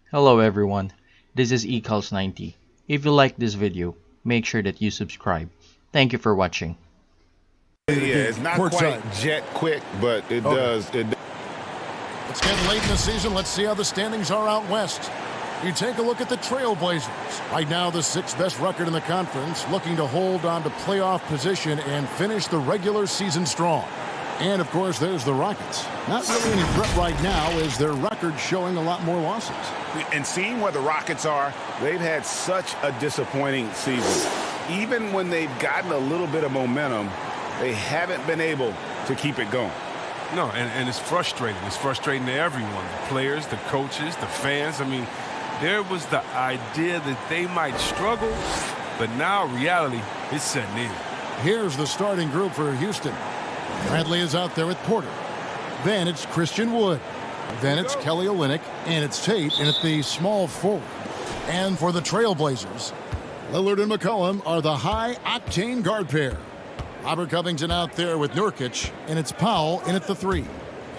Hello everyone, this is eCals90. If you like this video, make sure that you subscribe. Thank you for watching. Yeah, it's not quite jet quick, but it does. It's getting late in the season. Let's see how the standings are out west. You take a look at the Trailblazers. Right now, the sixth best record in the conference, looking to hold on to playoff position and finish the regular season strong. And, of course, there's the Rockets. Not really any threat right now as their record showing a lot more losses. And seeing where the Rockets are, they've had such a disappointing season. Even when they've gotten a little bit of momentum, they haven't been able to keep it going. No, and it's frustrating. It's frustrating to everyone, the players, the coaches, the fans. I mean, there was the idea that they might struggle, but now reality is setting in. Here's the starting group for Houston. Bradley is out there with Porter. Then it's Christian Wood. Then it's Kelly Olynyk, and it's Tate in at the small forward. And for the Trailblazers, Lillard and McCollum are the high-octane guard pair. Robert Covington out there with Nurkic, and it's Powell in at the three.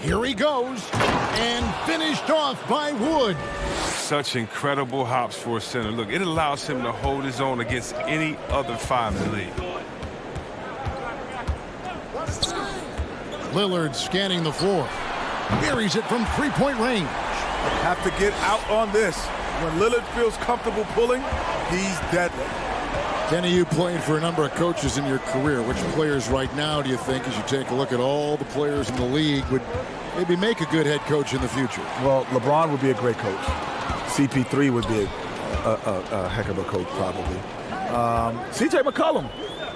Here he goes, and finished off by Wood. Such incredible hops for a center. Look, it allows him to hold his own against any other five in the league. Lillard scanning the floor. Buries it from three-point range. Have to get out on this. When Lillard feels comfortable pulling, he's deadly. Kenny, you played for a number of coaches in your career. Which players right now do you think, as you take a look at all the players in the league, would maybe make a good head coach in the future? Well, LeBron would be a great coach. CP3 would be a heck of a coach, probably. CJ McCollum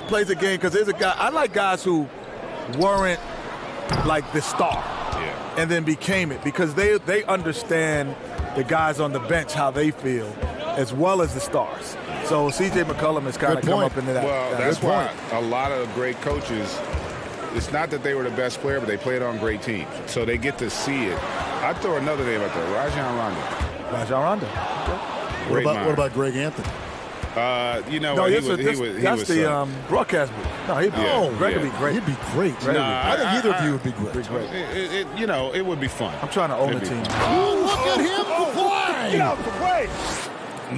plays a game because there's a guy. I like guys who weren't like the star and then became it, because they understand the guys on the bench, how they feel, as well as the stars. So C.J. McCollum has kind of come up into that. Well, that's why a lot of great coaches, it's not that they were the best player, but they played on great teams. So they get to see it. I'd throw another name out there, Rajon Rondo. Rajon Rondo. Okay. What about Greg Anthony? You know, no, he that's was the broadcast booth. No, Greg would be great. He'd be great. I think either of you would be great. It would be fun. I'm trying to own the team. Oh, look at him fly! Get out the way!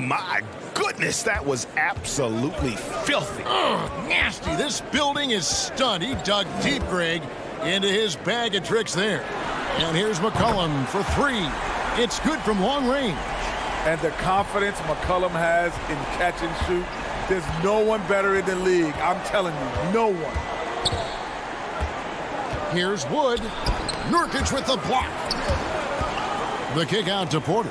My goodness, that was absolutely filthy. Nasty. This building is stunned. He dug deep, Greg, into his bag of tricks there. And here's McCollum for three. It's good from long range. And the confidence McCollum has in catch and shoot, there's no one better in the league. I'm telling you, no one. Here's Wood. Nurkic with the block. The kick out to Porter.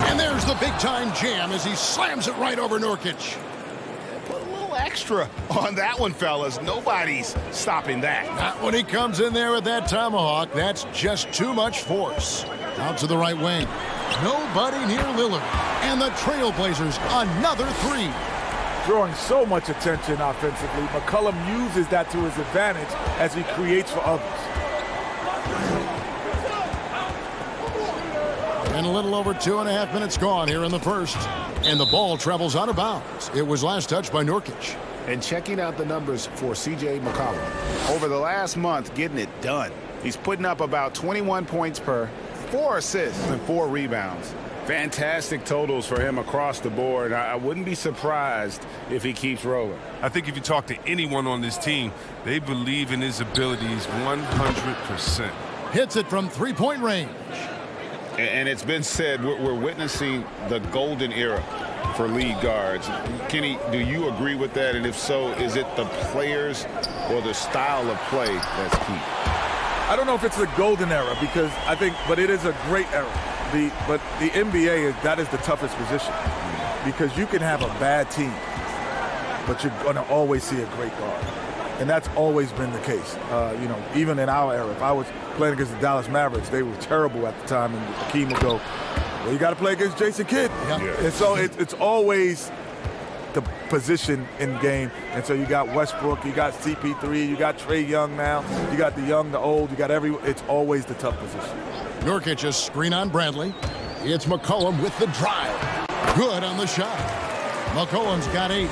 And there's the big-time jam as he slams it right over Nurkic. Put a little extra on that one, fellas. Nobody's stopping that. Not when he comes in there with that tomahawk. That's just too much force. Out to the right wing. Nobody near Lillard. And the Trailblazers, another three. Drawing so much attention offensively, McCollum uses that to his advantage as he creates for others. And a little over 2.5 minutes gone here in the first. And the ball travels out of bounds. It was last touched by Nurkic. And checking out the numbers for C.J. McCollum. Over the last month, getting it done. He's putting up about 21 points per, 4 assists and 4 rebounds. Fantastic totals for him across the board. I wouldn't be surprised if he keeps rolling. I think if you talk to anyone on this team, they believe in his abilities 100%. Hits it from three-point range. And it's been said we're witnessing the golden era for lead guards. Kenny, do you agree with that? And if so, is it the players or the style of play that's key? I don't know if it's the golden era, because but it is a great era. But the NBA that is the toughest position, because you can have a bad team, but you're going to always see a great guard. And that's always been the case. Even in our era, if I was playing against the Dallas Mavericks, they were terrible at the time, and Hakeem would go, well, you got to play against Jason Kidd. Yeah. And so it's always the position in game. And so you got Westbrook, you got CP3, you got Trae Young now, you got the young, the old, you got it's always the tough position. Nurkic a screen on Bradley. It's McCollum with the drive. Good on the shot. McCollum's got 8.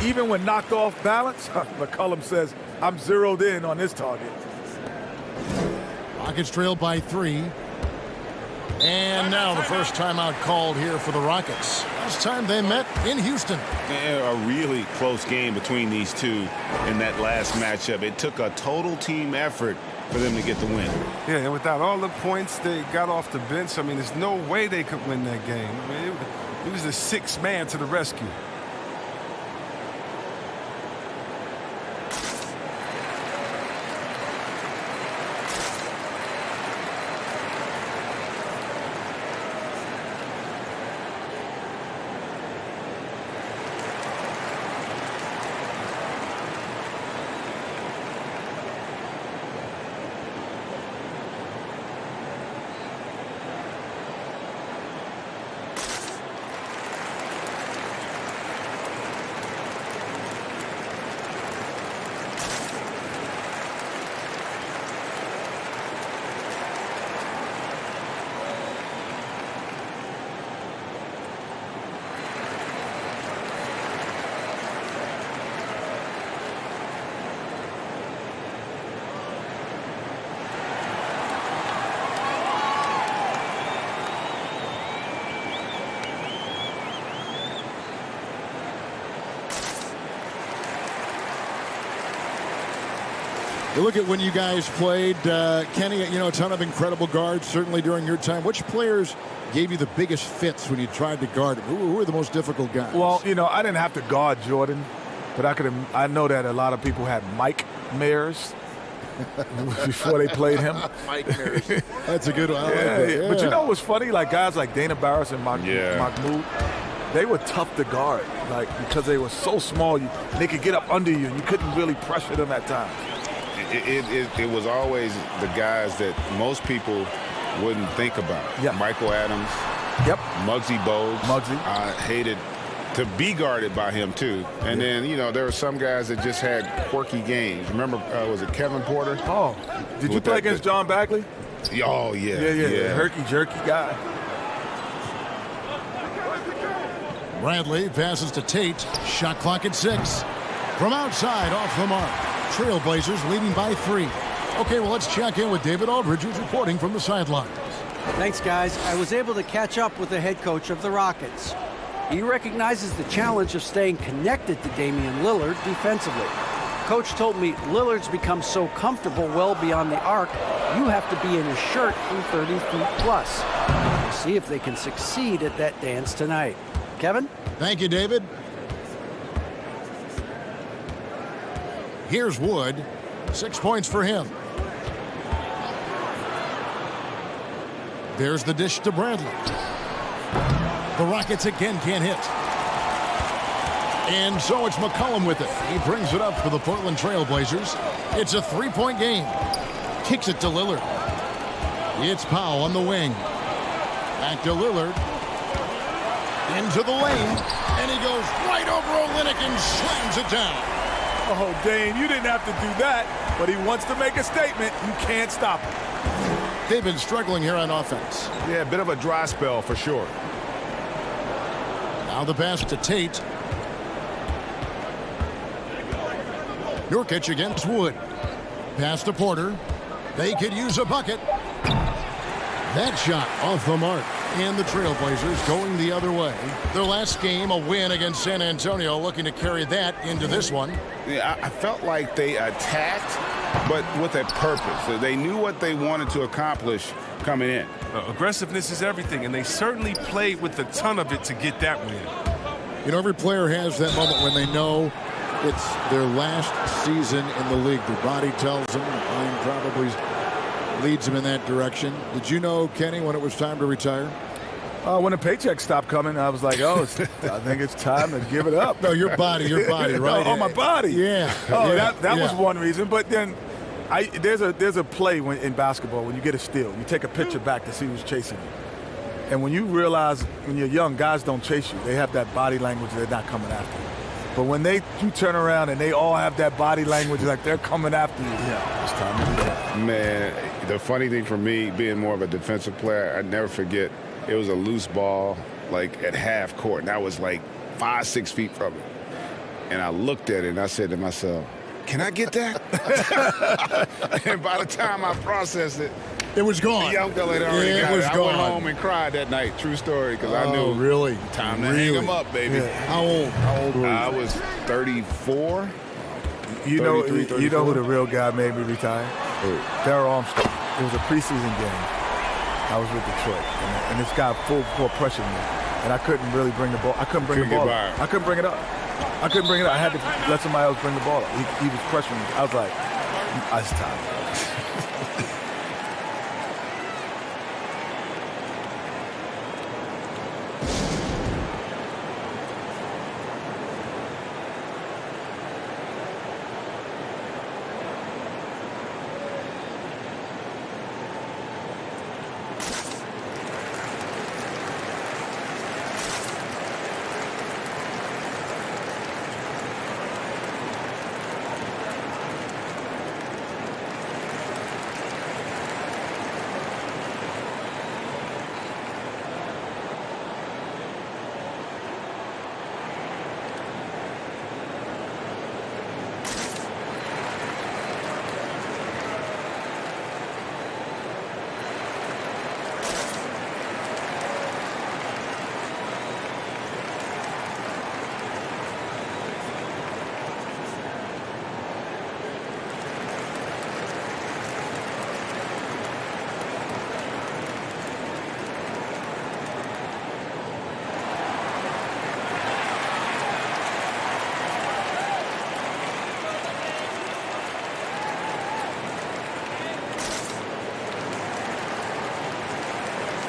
Even when knocked off balance, McCollum says, I'm zeroed in on this target. Rockets trail by 3. And now the first timeout called here for the Rockets. Last time they met in Houston. A really close game between these two in that last matchup. It took a total team effort for them to get the win. Yeah, and without all the points they got off the bench, I mean, there's no way they could win that game. I mean, it was the sixth man to the rescue. You look at when you guys played, Kenny, you know, a ton of incredible guards, certainly during your time. Which players gave you the biggest fits when you tried to guard them? Who were the most difficult guys? Well, you know, I didn't have to guard Jordan, but I know that a lot of people had Mike Mayers before they played him. Mike Mayers. That's a good one. I like Yeah, that. Yeah. but you know what's funny? Like guys like Dana Barris and Mahmoud, they were tough to guard, like because they were so small. They could get up under you, and you couldn't really pressure them at times. It was always the guys that most people wouldn't think about. Yeah. Michael Adams. Yep. Muggsy Bogues. Muggsy. I hated to be guarded by him, too. And then, you know, there were some guys that just had quirky games. Remember, was it Kevin Porter? Oh, did you With play that- against John Bagley? Oh, yeah. Yeah. Herky-jerky guy. Bradley passes to Tate. Shot clock at 6. From outside, off the mark. Trailblazers leading by 3. Okay, well, let's check in with David Aldridge, who's reporting from the sidelines. Thanks, guys. I was able to catch up with the head coach of the Rockets. He recognizes the challenge of staying connected to Damian Lillard defensively. Coach told me Lillard's become so comfortable well beyond the arc, you have to be in his shirt from 30 feet plus. We'll see if they can succeed at that dance tonight. Kevin? Thank you, David. Here's Wood. 6 points for him. There's the dish to Bradley. The Rockets again can't hit. And so it's McCollum with it. He brings it up for the Portland Trailblazers. It's a 3-point game. Kicks it to Lillard. It's Powell on the wing. Back to Lillard. Into the lane. And he goes right over Olynyk and slams it down. Oh, Dame, you didn't have to do that, but he wants to make a statement. You can't stop him. They've been struggling here on offense. Yeah, a bit of a dry spell for sure. Now the pass to Tate. Nurkic against Wood. Pass to Porter. They could use a bucket. That shot off the mark. And the Trailblazers going the other way. Their last game, a win against San Antonio, looking to carry that into this one. Yeah, I felt like they attacked, but with a purpose. They knew what they wanted to accomplish coming in. Aggressiveness is everything, and they certainly played with a ton of it to get that win. You know, every player has that moment when they know it's their last season in the league. Their body tells them, the mind probably leads them in that direction. Did you know, Kenny, when it was time to retire? When the paycheck stopped coming, I was like, oh, I think it's time to give it up. No, your body, right? Oh, my body. Yeah. Oh, yeah. that was one reason. But then there's a play in basketball when you get a steal. You take a picture back to see who's chasing you. And when you realize when you're young, guys don't chase you. They have that body language. They're not coming after you. But when you turn around and they all have that body language like they're coming after you, yeah, it's time to do that. Man, the funny thing for me, being more of a defensive player, I'd never forget, it was a loose ball, like at half court, and I was like 5-6 feet from it. And I looked at it and I said to myself, can I get that? And by the time I processed it, It was gone. Young fella had already It got was it. I gone. went home and cried that night. True story, because I knew really? time to hang him up, baby. Yeah. How old were you? I was 34. You know 33, who 34? the real guy made me retire? Darryl Armstrong. It was a preseason game. I was with Detroit, and this guy full pressure me, and I couldn't really bring the ball. I couldn't bring the ball up. I couldn't bring it up. I had to let somebody else bring the ball up. He was pressuring me. I was like, I was tired.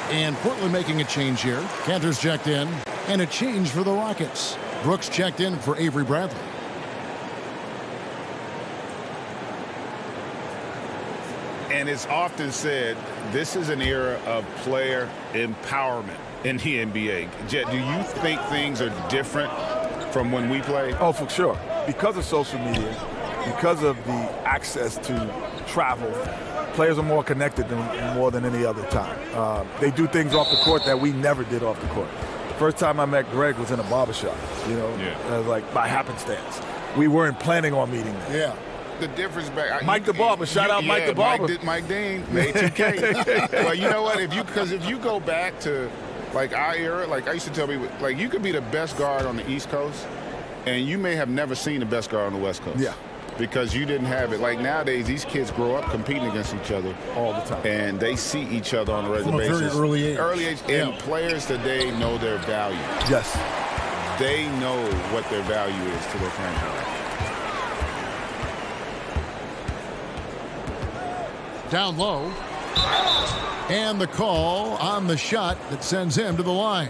And Portland making a change here. Cantor's checked in. And a change for the Rockets. Brooks checked in for Avery Bradley. And it's often said this is an era of player empowerment in the NBA. Jet, do you think things are different from when we played? Oh, for sure. Because of social media, because of the access to travel, players are more connected more than any other time. They do things off the court that we never did off the court. First time I met Greg was in a barbershop, like by happenstance. We weren't planning on meeting there. Yeah. The difference back. Mike the Barber, shout out Mike the Barber. Mike Dean made 2K. Well, you know what? If you go back to like our era, like I used to tell people, like you could be the best guard on the East Coast, and you may have never seen the best guard on the West Coast. Yeah. Because you didn't have it. Like nowadays, these kids grow up competing against each other all the time, and they see each other on a regular From a basis. very early age. Early age, and players today know their value. Yes. They know what their value is to their franchise. Down low. And the call on the shot that sends him to the line.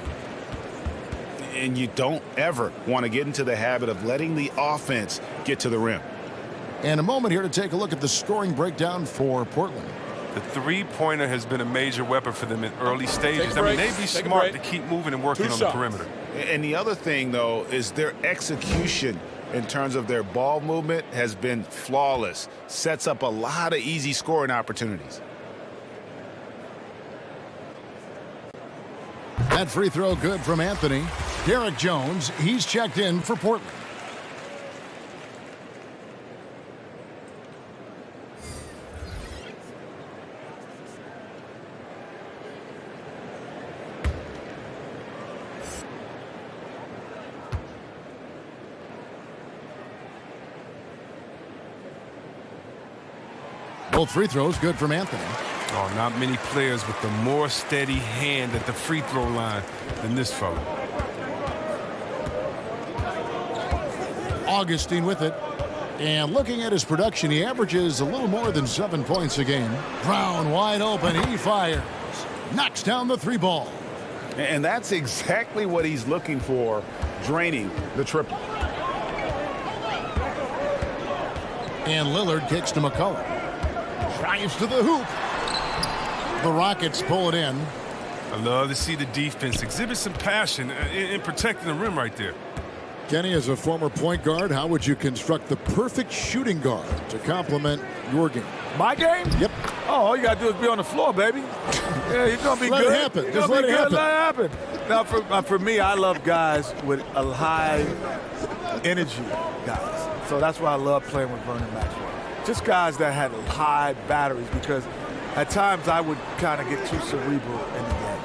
And you don't ever want to get into the habit of letting the offense get to the rim. And a moment here to take a look at the scoring breakdown for Portland. The three-pointer has been a major weapon for them in early stages. I mean, they'd be smart to keep moving and working on the perimeter. And the other thing, though, is their execution in terms of their ball movement has been flawless. Sets up a lot of easy scoring opportunities. That free throw good from Anthony. Derek Jones, he's checked in for Portland. Both free throws good from Anthony. Oh, not many players with the more steady hand at the free throw line than this fella. Augustine with it. And looking at his production, he averages a little more than 7 points a game. Brown wide open. He fires. Knocks down the three ball. And that's exactly what he's looking for, draining the triple. And Lillard kicks to McCullough. Drives to the hoop. The Rockets pull it in. I love to see the defense exhibit some passion in protecting the rim right there. Kenny, as a former point guard, how would you construct the perfect shooting guard to complement your game? My game? Yep. Oh, all you got to do is be on the floor, baby. Yeah, you're going to be Let good. it happen. You're Just gonna let be it good. happen. Let it happen. Now, for me, I love guys with a high energy guys. So that's why I love playing with Vernon Maxwell. Just guys that had high batteries, because at times I would kind of get too cerebral in the game.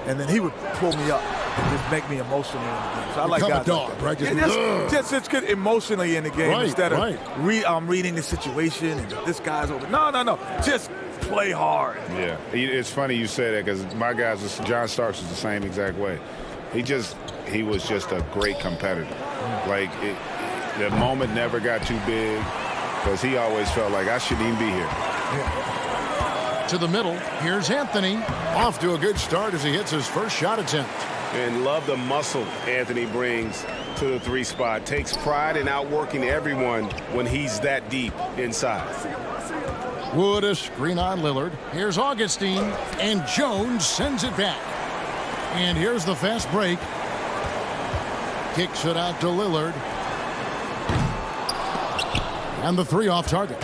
And then he would pull me up and just make me emotional in the game. So I like Become a guys dog, like that. right? Just get emotionally in the game instead of I'm reading the situation and this guy's over. No. Just play hard. Yeah, it's funny you say that because my guys, John Starks was the same exact way. He was just a great competitor. Like, the moment never got too big because he always felt like I shouldn't even be here. Yeah. To the middle, here's Anthony. Off to a good start as he hits his first shot attempt. And love the muscle Anthony brings to the 3 spot. Takes pride in outworking everyone when he's that deep inside. Wood a screen on Lillard. Here's Augustine, and Jones sends it back. And here's the fast break. Kicks it out to Lillard. And the 3 off target.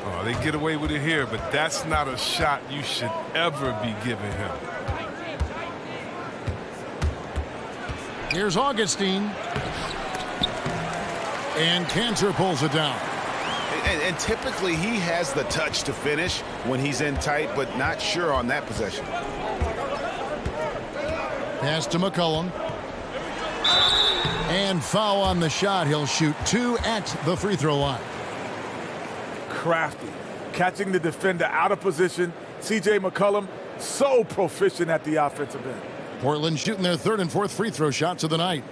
Oh, they get away with it here, but that's not a shot you should ever be giving him. Here's Augustine. And Cantor pulls it down. And typically he has the touch to finish when he's in tight, but not sure on that possession. Pass to McCollum. And foul on the shot. He'll shoot 2 at the free throw line. Crafty. Catching the defender out of position. C.J. McCollum, so proficient at the offensive end. Portland shooting their 3rd and 4th free throw shots of the night.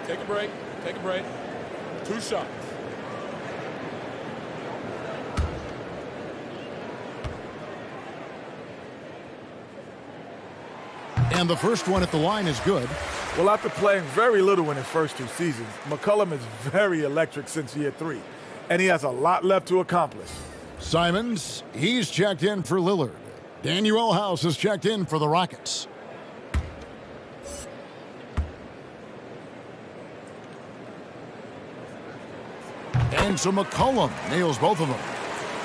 Take a break. Take a break. 2 shots. And the first one at the line is good. Well, after playing very little in his first 2 seasons, McCollum is very electric since year 3, and he has a lot left to accomplish. Simons, he's checked in for Lillard. Daniel House has checked in for the Rockets. And so McCollum nails both of them.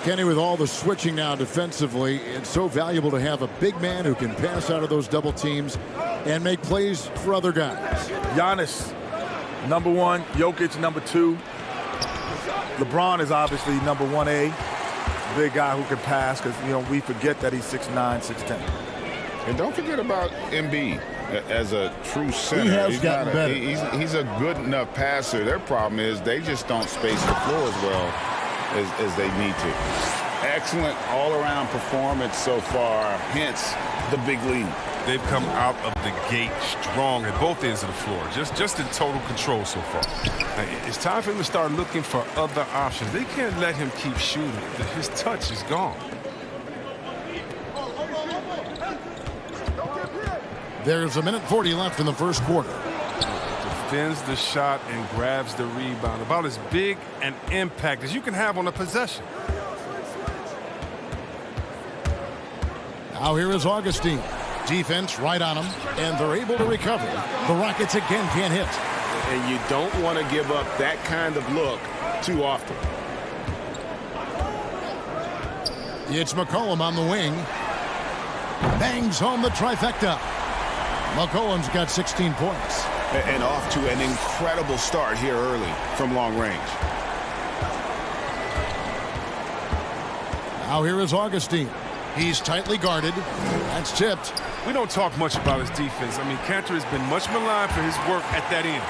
Kenny, with all the switching now defensively, it's so valuable to have a big man who can pass out of those double teams and make plays for other guys. Giannis, number 1. Jokic, number 2. LeBron is obviously number 1A. Big guy who can pass because, we forget that he's 6'9", 6'10". And don't forget about Embiid as a true center. He has gotten better. He's a good enough passer. Their problem is they just don't space the floor as well as they need to. Excellent all-around performance so far, hence the big lead. They've come out of the gate strong at both ends of the floor, just in total control so far. It's time for him to start looking for other options. They can't let him keep shooting. His touch is gone. There's 1:40 left in the first quarter. Defends the shot and grabs the rebound. About as big an impact as you can have on a possession. Now here is Augustine. Defense right on him, and they're able to recover. The Rockets again can't hit. And you don't want to give up that kind of look too often. It's McCollum on the wing. Bangs home the trifecta. McCollum's got 16 points. And off to an incredible start here early from long range. Now here is Augustine. He's tightly guarded. That's tipped. We don't talk much about his defense. I mean, Cantor has been much maligned for his work at that end.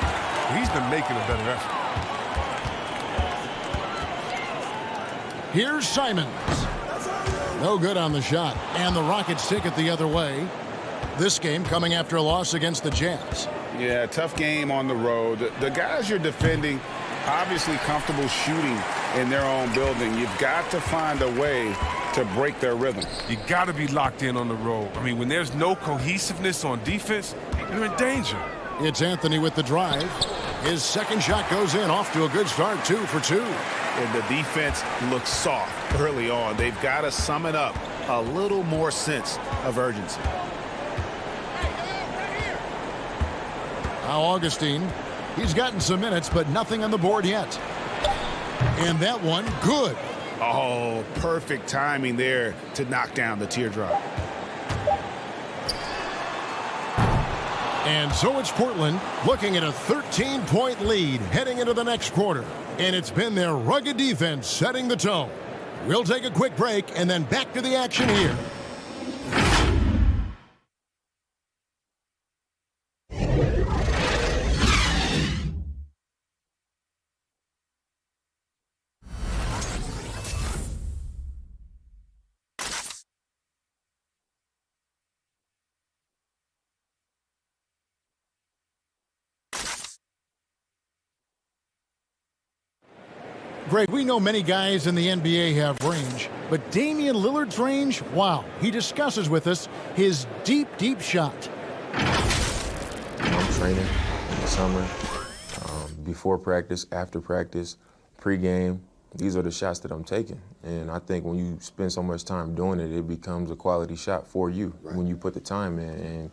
He's been making a better effort. Here's Simons. No good on the shot. And the Rockets take it the other way. This game coming after a loss against the Jazz. Yeah, tough game on the road. The guys you're defending, obviously comfortable shooting in their own building. You've got to find a way to break their rhythm. You got to be locked in on the road. I mean, when there's no cohesiveness on defense, you're in danger. It's Anthony with the drive. His second shot goes in, off to a good start, 2 for 2. And the defense looks soft early on. They've got to sum it up. A little more sense of urgency. Now Augustine, he's gotten some minutes, but nothing on the board yet. And that one, good. Oh, perfect timing there to knock down the teardrop. And so it's Portland looking at a 13-point lead heading into the next quarter. And it's been their rugged defense setting the tone. We'll take a quick break and then back to the action here. Greg, we know many guys in the NBA have range, but Damian Lillard's range, wow. He discusses with us his deep, deep shot. I'm training in the summer, before practice, after practice, pregame. These are the shots that I'm taking. And I think when you spend so much time doing it, it becomes a quality shot for you when you put the time in. And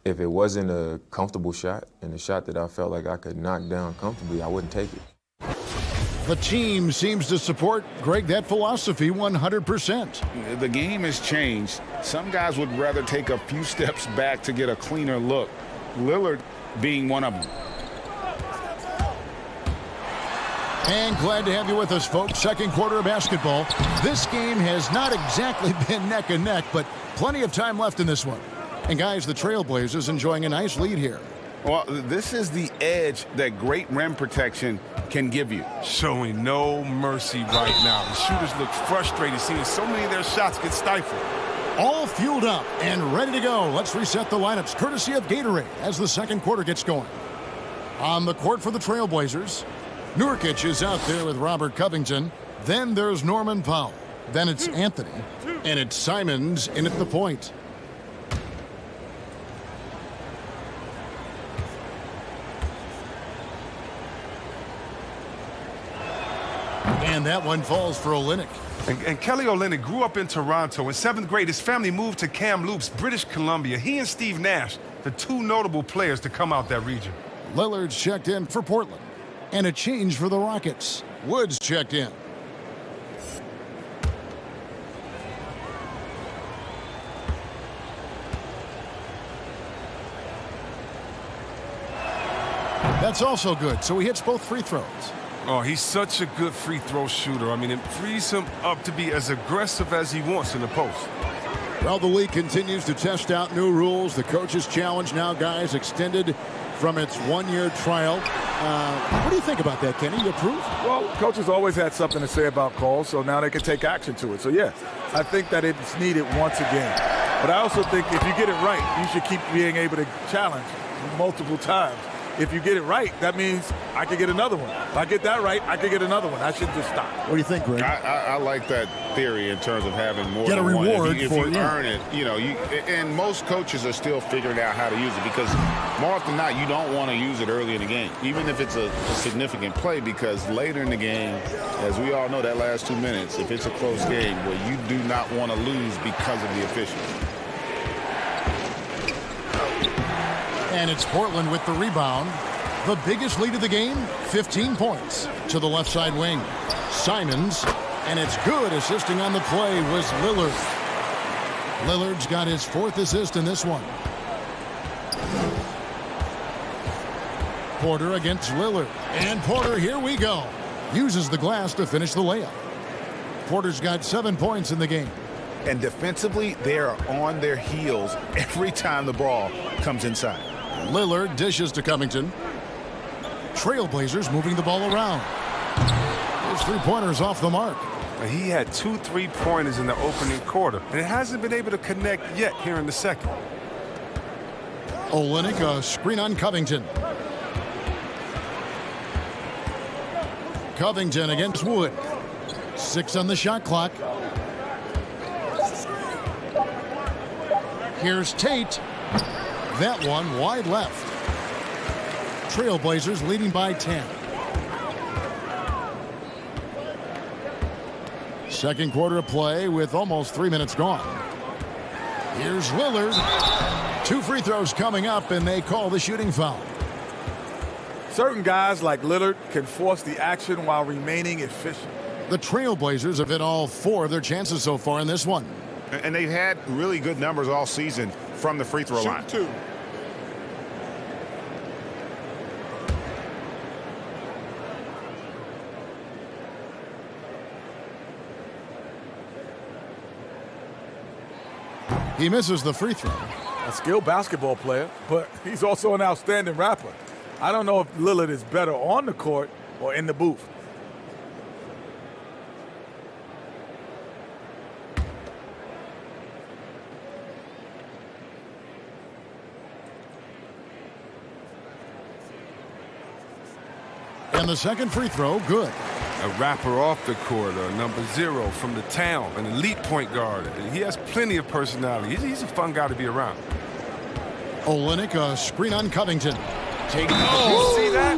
if it wasn't a comfortable shot and a shot that I felt like I could knock down comfortably, I wouldn't take it. The team seems to support, Greg, that philosophy 100%. The game has changed. Some guys would rather take a few steps back to get a cleaner look. Lillard being one of them. And glad to have you with us, folks. Second quarter of basketball. This game has not exactly been neck and neck, but plenty of time left in this one. And guys, the Trailblazers enjoying a nice lead here. Well, this is the edge that great rim protection can give you. Showing no mercy right now. The shooters look frustrated seeing so many of their shots get stifled. All fueled up and ready to go. Let's reset the lineups courtesy of Gatorade as the second quarter gets going. On the court for the Trailblazers, Nurkic is out there with Robert Covington. Then there's Norman Powell. Then it's Anthony. And it's Simons in at the point. And that one falls for Olynyk. And Kelly Olynyk grew up in Toronto. In 7th grade, his family moved to Kamloops, British Columbia. He and Steve Nash, the two notable players to come out that region. Lillard's checked in for Portland. And a change for the Rockets. Woods checked in. That's also good, so he hits both free throws. Oh, he's such a good free throw shooter. I mean, it frees him up to be as aggressive as he wants in the post. Well, the league continues to test out new rules. The coach's challenge now, guys, extended from its one-year trial. What do you think about that, Kenny? You approve? Well, coaches always had something to say about calls, so now they can take action to it. So, yeah, I think that it's needed once again. But I also think if you get it right, you should keep being able to challenge multiple times. If you get it right, that means I could get another one. If I get that right, I could get another one. I should just stop. What do you think, Greg? I like that theory in terms of having more get than a reward one. If for you earn it, you know, and most coaches are still figuring out how to use it because more often than not, you don't want to use it early in the game, even if it's a significant play, because later in the game, as we all know, that last 2 minutes, if it's a close game, well, you do not want to lose because of the officials. And it's Portland with the rebound. The biggest lead of the game, 15 points to the left side wing. Simons, and it's good. Assisting on the play was Lillard. Lillard's got his 4th assist in this one. Porter against Lillard. And Porter, here we go. Uses the glass to finish the layup. Porter's got 7 points in the game. And defensively, they are on their heels every time the ball comes inside. Lillard dishes to Covington. Trailblazers moving the ball around. His three-pointers off the mark. He had 2 3-pointers in the opening quarter, and it hasn't been able to connect yet here in the second. Olynyk, a screen on Covington. Covington against Wood. 6 on the shot clock. Here's Tate. That one wide left. Trailblazers leading by 10. Second quarter of play with almost 3 minutes gone. Here's Lillard. 2 free throws coming up, and they call the shooting foul. Certain guys like Lillard can force the action while remaining efficient. The Trailblazers have hit all 4 of their chances so far in this one. And they've had really good numbers all season from the free throw line. Shoot 2. He misses the free throw. A skilled basketball player, but he's also an outstanding rapper. I don't know if Lillard is better on the court or in the booth. And the second free throw, good. A rapper off the court, or number 0 from the town, an elite point guard. He has plenty of personality. He's a fun guy to be around. Olynyk, a screen on Covington. You see that?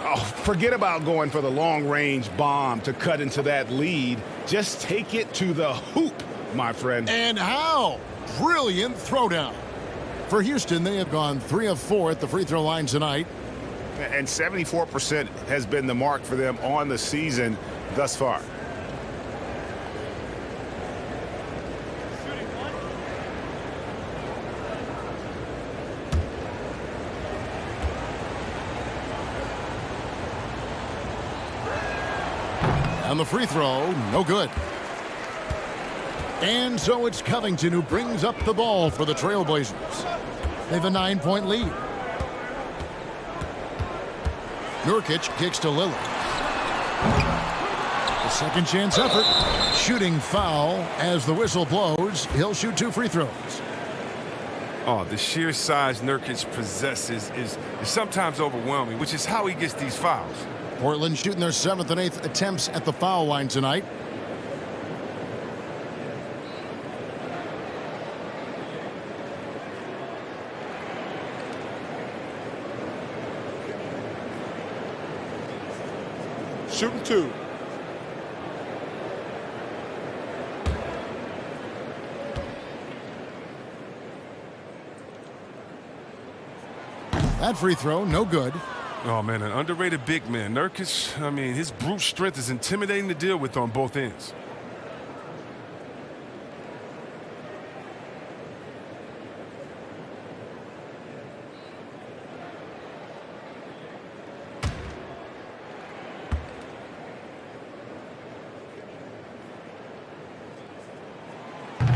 Oh, forget about going for the long-range bomb to cut into that lead. Just take it to the hoop, my friend. And how? Brilliant throwdown. For Houston, they have gone 3 of 4 at the free throw line tonight. And 74% has been the mark for them on the season thus far. And the free throw, no good. And so it's Covington who brings up the ball for the Trailblazers. They have a 9-point lead. Nurkic kicks to Lillard. The second chance effort. Shooting foul as the whistle blows. He'll shoot 2 free throws. Oh, the sheer size Nurkic possesses is sometimes overwhelming, which is how he gets these fouls. Portland shooting their 7th and 8th attempts at the foul line tonight. Shooting 2. That free throw, no good. Oh, man, an underrated big man. Nurkic, I mean, his brute strength is intimidating to deal with on both ends.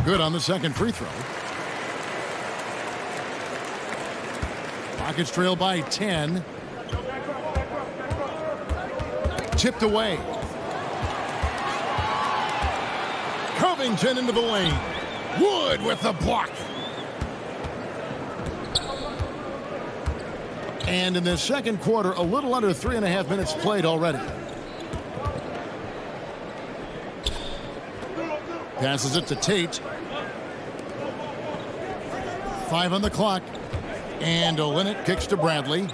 Good on the second free throw. Rockets trail by 10. Tipped away. Covington into the lane. Wood with the block. And in the second quarter, a little under 3.5 minutes played already. Passes it to Tate. 5 on the clock. And Olynyk kicks to Bradley.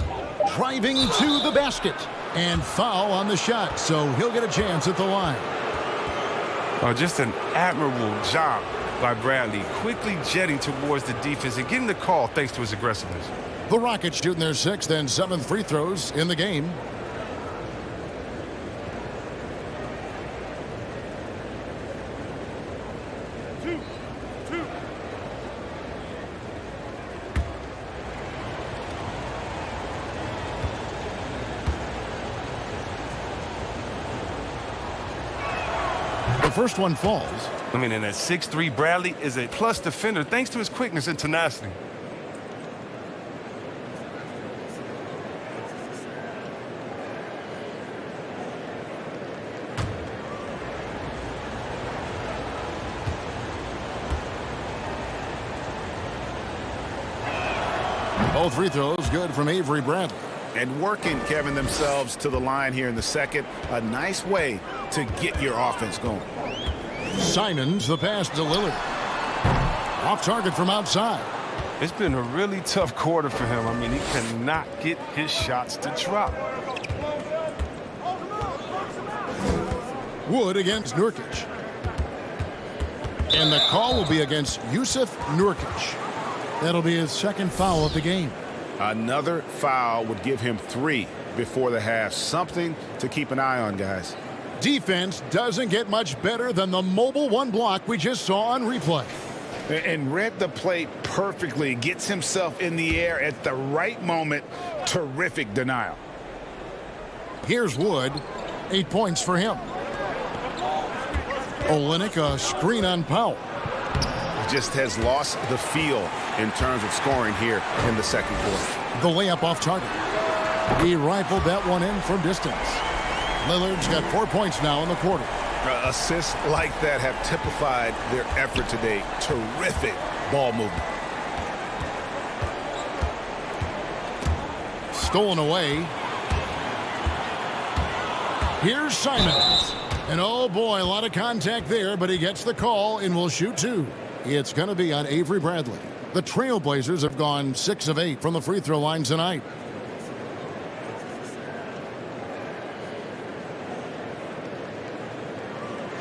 Driving to the basket. And foul on the shot, so he'll get a chance at the line. Oh, just an admirable job by Bradley, quickly jetting towards the defense and getting the call thanks to his aggressiveness. The Rockets shooting their 6th and 7th free throws in the game. The first one falls. I mean, and at 6'3", Bradley is a plus defender thanks to his quickness and tenacity. Both free throws good from Avery Bradley. And working, Kevin, themselves to the line here in the second. A nice way to get your offense going. Simons, the pass to Lillard. Off target from outside. It's been a really tough quarter for him. I mean, he cannot get his shots to drop. Wood against Nurkic. And the call will be against Yusuf Nurkic. That'll be his second foul of the game. Another foul would give him 3 before the half. Something to keep an eye on, guys. Defense doesn't get much better than the mobile one block we just saw on replay. And read the play perfectly. Gets himself in the air at the right moment. Terrific denial. Here's Wood. 8 points for him. Olynyk, a screen on Powell. just has lost the feel in terms of scoring here in the second quarter. The layup off target. He rifled that one in from distance. Lillard's got 4 points now in the quarter. Assists like that have typified their effort today. Terrific ball movement. Stolen away. Here's Simons. And oh boy, a lot of contact there, but he gets the call and will shoot two. It's going to be on Avery Bradley. The Trailblazers have gone 6 of 8 from the free throw line tonight.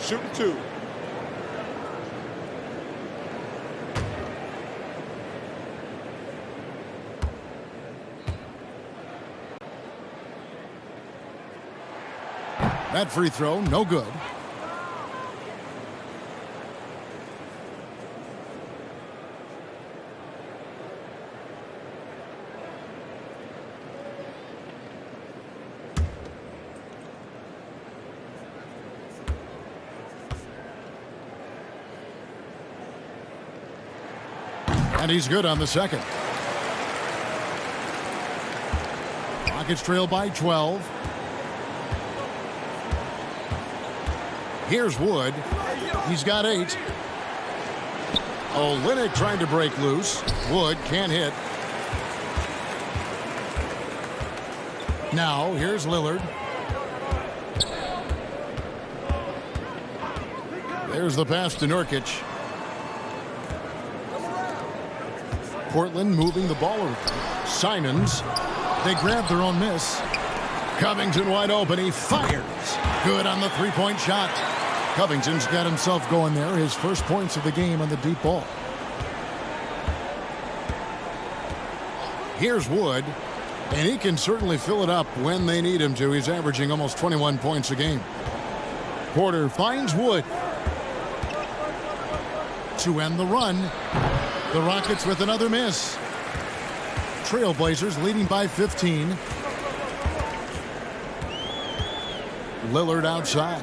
Shooting two. That free throw, no good. And he's good on the second. Rockets trail by 12. Here's Wood. He's got 8. Olynyk trying to break loose. Wood can't hit. Now, here's Lillard. There's the pass to Nurkic. Portland moving the ball around. Simons. They grab their own miss. Covington wide open. He fires. Good on the three-point shot. Covington's got himself going there. His first points of the game on the deep ball. Here's Wood. And he can certainly fill it up when they need him to. He's averaging almost 21 points a game. Porter finds Wood. To end the run. The Rockets with another miss. Trailblazers leading by 15. Lillard outside.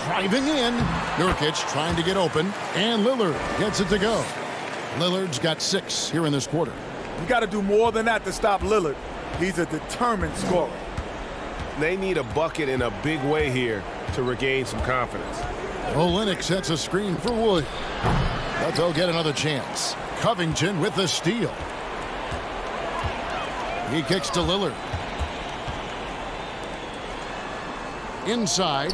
Driving in. Nurkic trying to get open. And Lillard gets it to go. Lillard's got 6 here in this quarter. You got to do more than that to stop Lillard. He's a determined scorer. They need a bucket in a big way here to regain some confidence. Olynyk sets a screen for Wood. But they'll get another chance. Covington with the steal. He kicks to Lillard. Inside.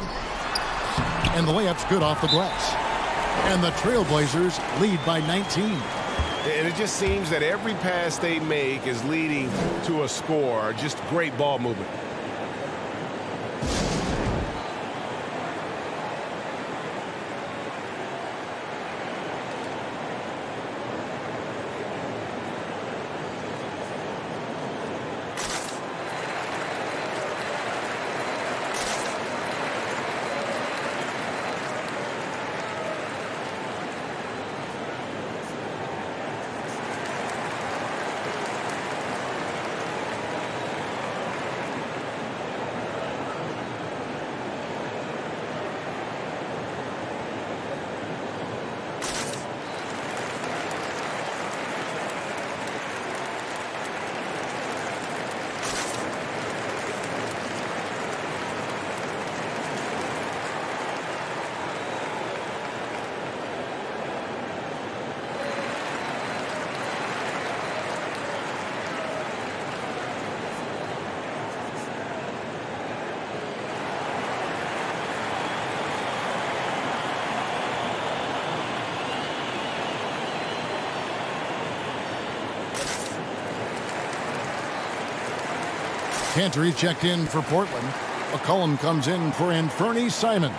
And the layup's good off the glass. And the Trailblazers lead by 19. And it just seems that every pass they make is leading to a score. Just great ball movement. Cantor checked in for Portland. McCollum comes in for Anthony Simons.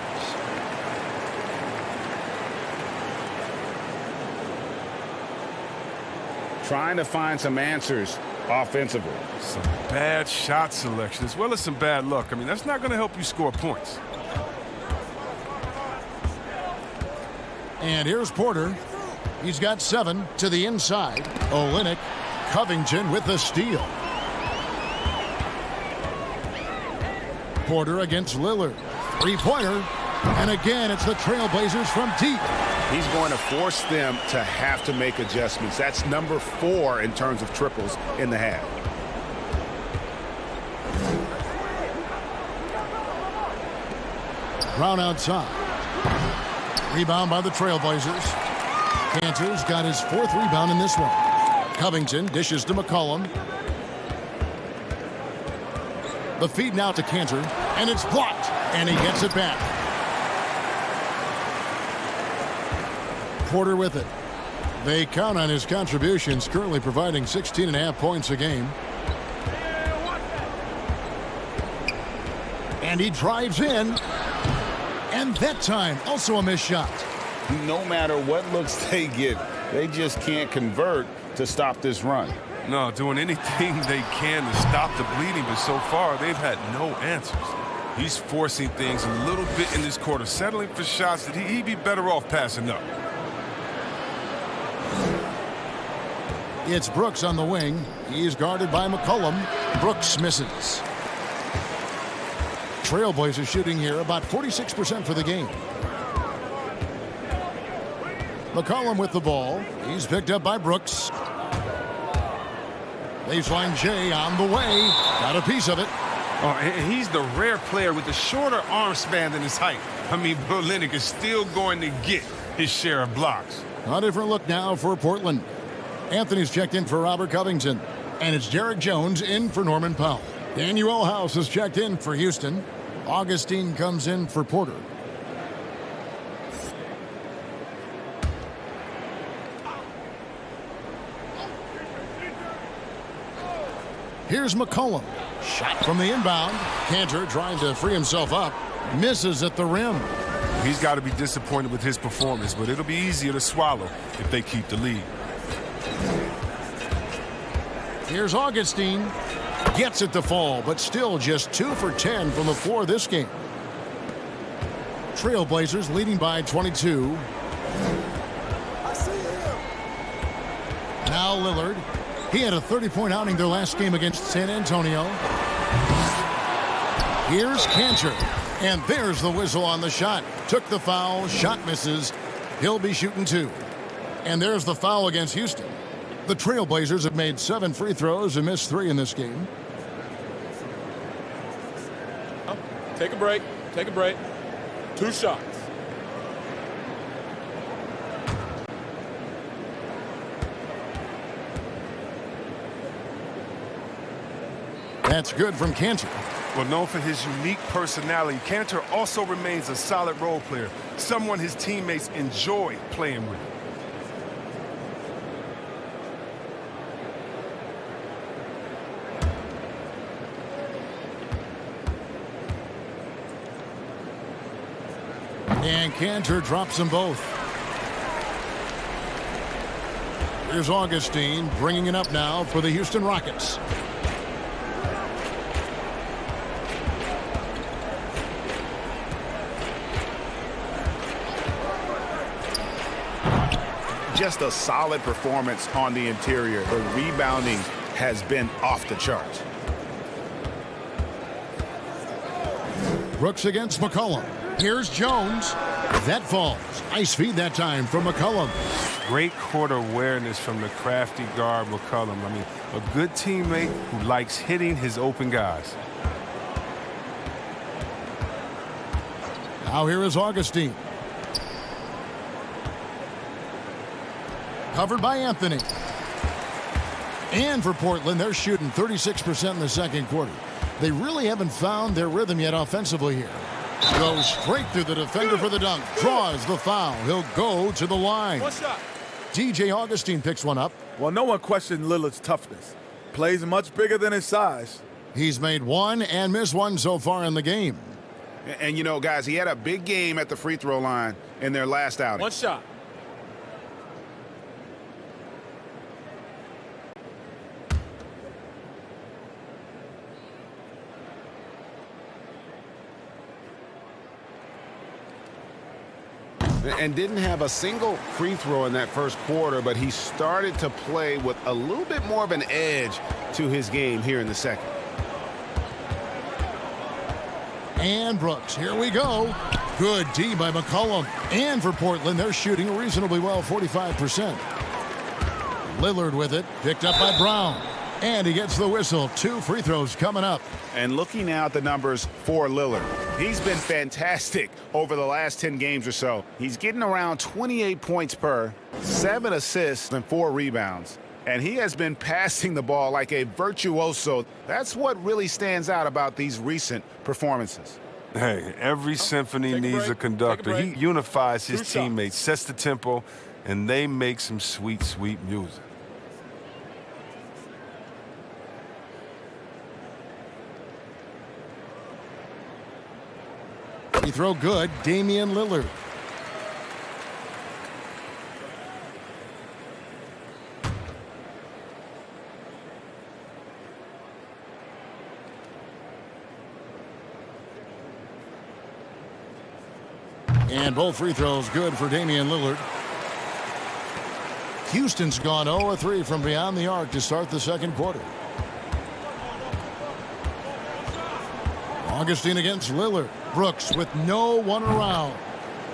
Trying to find some answers offensively. Some bad shot selection as well as some bad luck. I mean, that's not going to help you score points. And here's Porter. He's got 7 to the inside. Olynyk. Covington with the steal. Porter against Lillard. Three-pointer. And again, it's the Trailblazers from deep. He's going to force them to have to make adjustments. That's number 4 in terms of triples in the half. Brown outside. Rebound by the Trailblazers. Cantor's got his 4th rebound in this one. Covington dishes to McCollum. The feed now to Cantor, and it's blocked, and he gets it back. Porter with it. They count on his contributions, currently providing 16.5 points a game. And he drives in. And that time, also a missed shot. No matter what looks they get, they just can't convert to stop this run. No, doing anything they can to stop the bleeding, but so far they've had no answers. He's forcing things a little bit in this quarter, settling for shots that he'd be better off passing up. It's Brooks on the wing. He's guarded by McCollum. Brooks misses. Trailblazers shooting here about 46% for the game. McCollum with the ball. He's picked up by Brooks. Baseline Jay on the way. Got a piece of it. Oh, and he's the rare player with the shorter arm span than his height. I mean, Olynyk is still going to get his share of blocks. A different look now for Portland. Anthony's checked in for Robert Covington. And it's Derek Jones in for Norman Powell. Daniel House has checked in for Houston. Augustine comes in for Porter. Here's McCollum. Shot from the inbound. Cantor trying to free himself up. Misses at the rim. He's got to be disappointed with his performance, but it'll be easier to swallow if they keep the lead. Here's Augustine. Gets it to fall, but still just 2 for 10 from the floor this game. Trailblazers leading by 22. Now Lillard. He had a 30-point outing their last game against San Antonio. Here's Cantor. And there's the whistle on the shot. Took the foul. Shot misses. He'll be shooting 2. And there's the foul against Houston. The Trailblazers have made 7 free throws and missed 3 in this game. Take a break. Take a break. 2 shots. That's good from Cantor. Well, known for his unique personality, Cantor also remains a solid role player, someone his teammates enjoy playing with. And Cantor drops them both. Here's Augustine bringing it up now for the Houston Rockets. Just a solid performance on the interior. The rebounding has been off the charts. Brooks against McCollum. Here's Jones. That falls. Nice feed that time from McCollum. Great court awareness from the crafty guard McCollum. I mean, a good teammate who likes hitting his open guys. Now here is Augustine. Covered by Anthony. And for Portland, they're shooting 36% in the second quarter. They really haven't found their rhythm yet offensively here. Goes straight through the defender for the dunk. Draws the foul. He'll go to the line. One shot. DJ Augustine picks one up. Well, no one questioned Lillard's toughness. Plays much bigger than his size. He's made 1 and missed 1 so far in the game. And you know, guys, he had a big game at the free throw line in their last outing. One shot. And didn't have a single free throw in that first quarter, but he started to play with a little bit more of an edge to his game here in the second. And Brooks, here we go. Good D by McCollum. And for Portland, they're shooting reasonably well, 45%. Lillard with it, picked up by Brown. And he gets the whistle. 2 free throws coming up. And looking now at the numbers for Lillard, he's been fantastic over the last 10 games or so. He's getting around 28 points per, 7 assists, and 4 rebounds. And he has been passing the ball like a virtuoso. That's what really stands out about these recent performances. Hey, every symphony needs a conductor. He unifies his teammates, sets the tempo, and they make some sweet, sweet music. He throw good, Damian Lillard. And both free throws good for Damian Lillard. Houston's gone 0-3 from beyond the arc to start the second quarter. Augustine against Lillard. Brooks with no one around.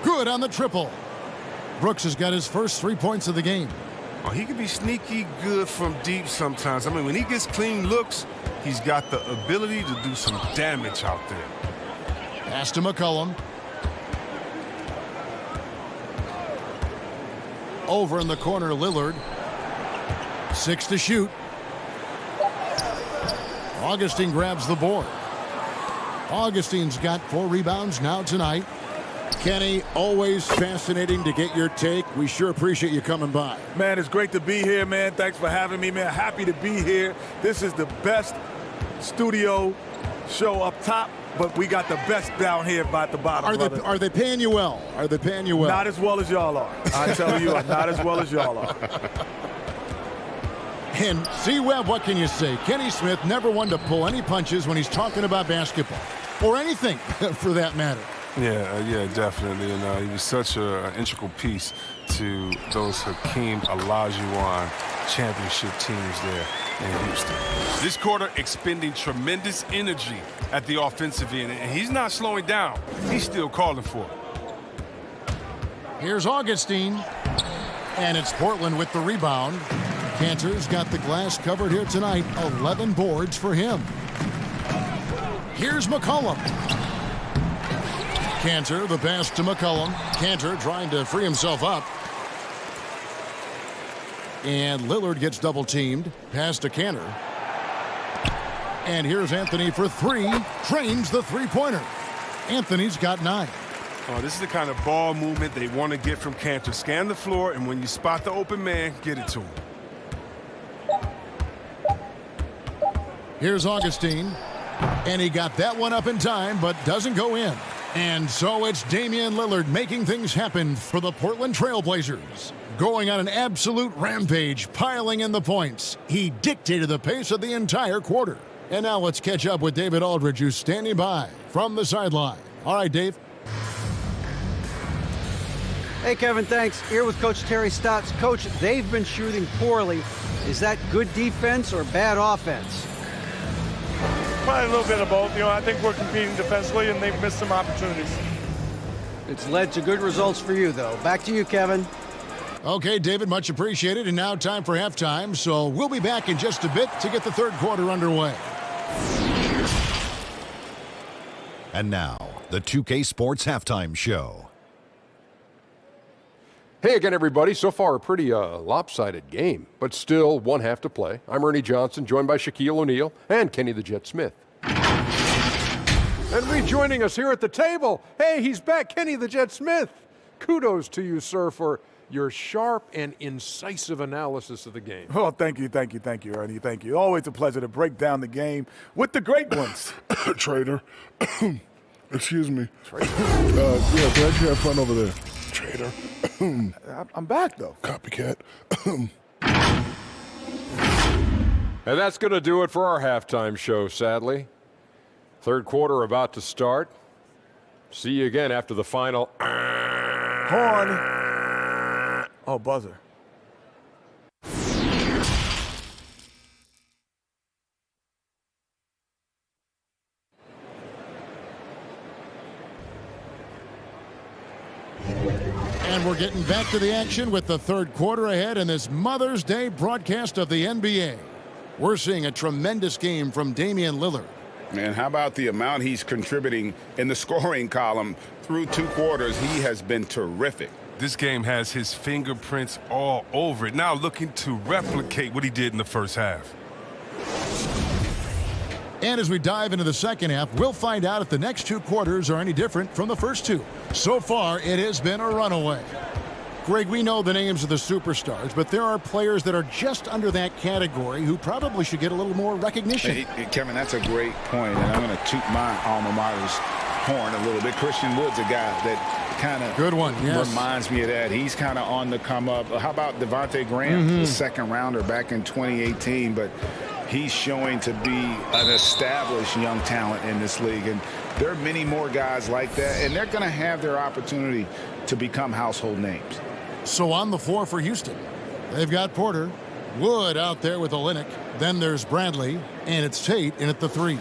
Good on the triple. Brooks has got his first 3 points of the game. Oh, he can be sneaky good from deep sometimes. I mean, when he gets clean looks, he's got the ability to do some damage out there. Pass to McCollum. Over in the corner, Lillard. 6 to shoot. Augustine grabs the board. Augustine's got 4 rebounds now tonight. Kenny, always fascinating to get your take. We sure appreciate you coming by. Man, it's great to be here, man. Thanks for having me, man. Happy to be here. This is the best studio show up top, but we got the best down here at the bottom. Are they paying you well? Are they paying you well? Not as well as y'all are. I tell you, not as well as y'all are. And C-Webb, what can you say? Kenny Smith never one to pull any punches when he's talking about basketball. Or anything, for that matter. Yeah, definitely. And he was such an integral piece to those Hakeem Olajuwon championship teams there in Houston. This quarter expending tremendous energy at the offensive end, and he's not slowing down. He's still calling for it. Here's Augustine, and it's Portland with the rebound. Cantor's got the glass covered here tonight. 11 boards for him. Here's McCollum. Cantor, the pass to McCollum. Cantor trying to free himself up. And Lillard gets double-teamed. Pass to Cantor. And here's Anthony for 3. Trains the three-pointer. Anthony's got 9. Oh, this is the kind of ball movement they want to get from Cantor. Scan the floor, and when you spot the open man, get it to him. Here's Augustine. And he got that one up in time, but doesn't go in. And so it's Damian Lillard making things happen for the Portland Trail Blazers. Going on an absolute rampage, piling in the points. He dictated the pace of the entire quarter. And now let's catch up with David Aldridge, who's standing by from the sideline. All right, Dave. Hey, Kevin, thanks. Here with Coach Terry Stotts. Coach, they've been shooting poorly. Is that good defense or bad offense? Probably a little bit of both. You know, I think we're competing defensively, and they've missed some opportunities. It's led to good results for you, though. Back to you, Kevin. Okay, David, much appreciated. And now time for halftime. So we'll be back in just a bit to get the third quarter underway. And now, the 2K Sports Halftime Show. Hey again, everybody. So far, a pretty lopsided game, but still one half to play. I'm Ernie Johnson, joined by Shaquille O'Neal and Kenny the Jet Smith. And rejoining us here at the table, hey, he's back, Kenny the Jet Smith. Kudos to you, sir, for your sharp and incisive analysis of the game. Oh, thank you, Ernie. Thank you. Always a pleasure to break down the game with the great ones. Trader. Excuse me. Trader? Yeah, glad you have fun over there. Trader. I'm back, though. Copycat. And that's going to do it for our halftime show, sadly. Third quarter about to start. See you again after the final. Horn. Oh, buzzer. And we're getting back to the action with the third quarter ahead in this Mother's Day broadcast of the NBA. We're seeing a tremendous game from Damian Lillard. And how about the amount he's contributing in the scoring column through 2 quarters? He has been terrific. This game has his fingerprints all over it. Now looking to replicate what he did in the first half. And as we dive into the second half, we'll find out if the next 2 quarters are any different from the first 2. So far, it has been a runaway. Greg, we know the names of the superstars, but there are players that are just under that category who probably should get a little more recognition. Hey, Kevin, that's a great point, and I'm going to toot my alma mater's horn a little bit. Christian Wood's a guy that kind of good one, yes, reminds me of that. He's kind of on the come up. How about Devontae Graham, the second rounder back in 2018, but he's showing to be an established young talent in this league, and there are many more guys like that, and they're going to have their opportunity to become household names. So on the floor for Houston, they've got Porter, Wood out there with Olynyk. Then there's Bradley, and it's Tate in at the 3.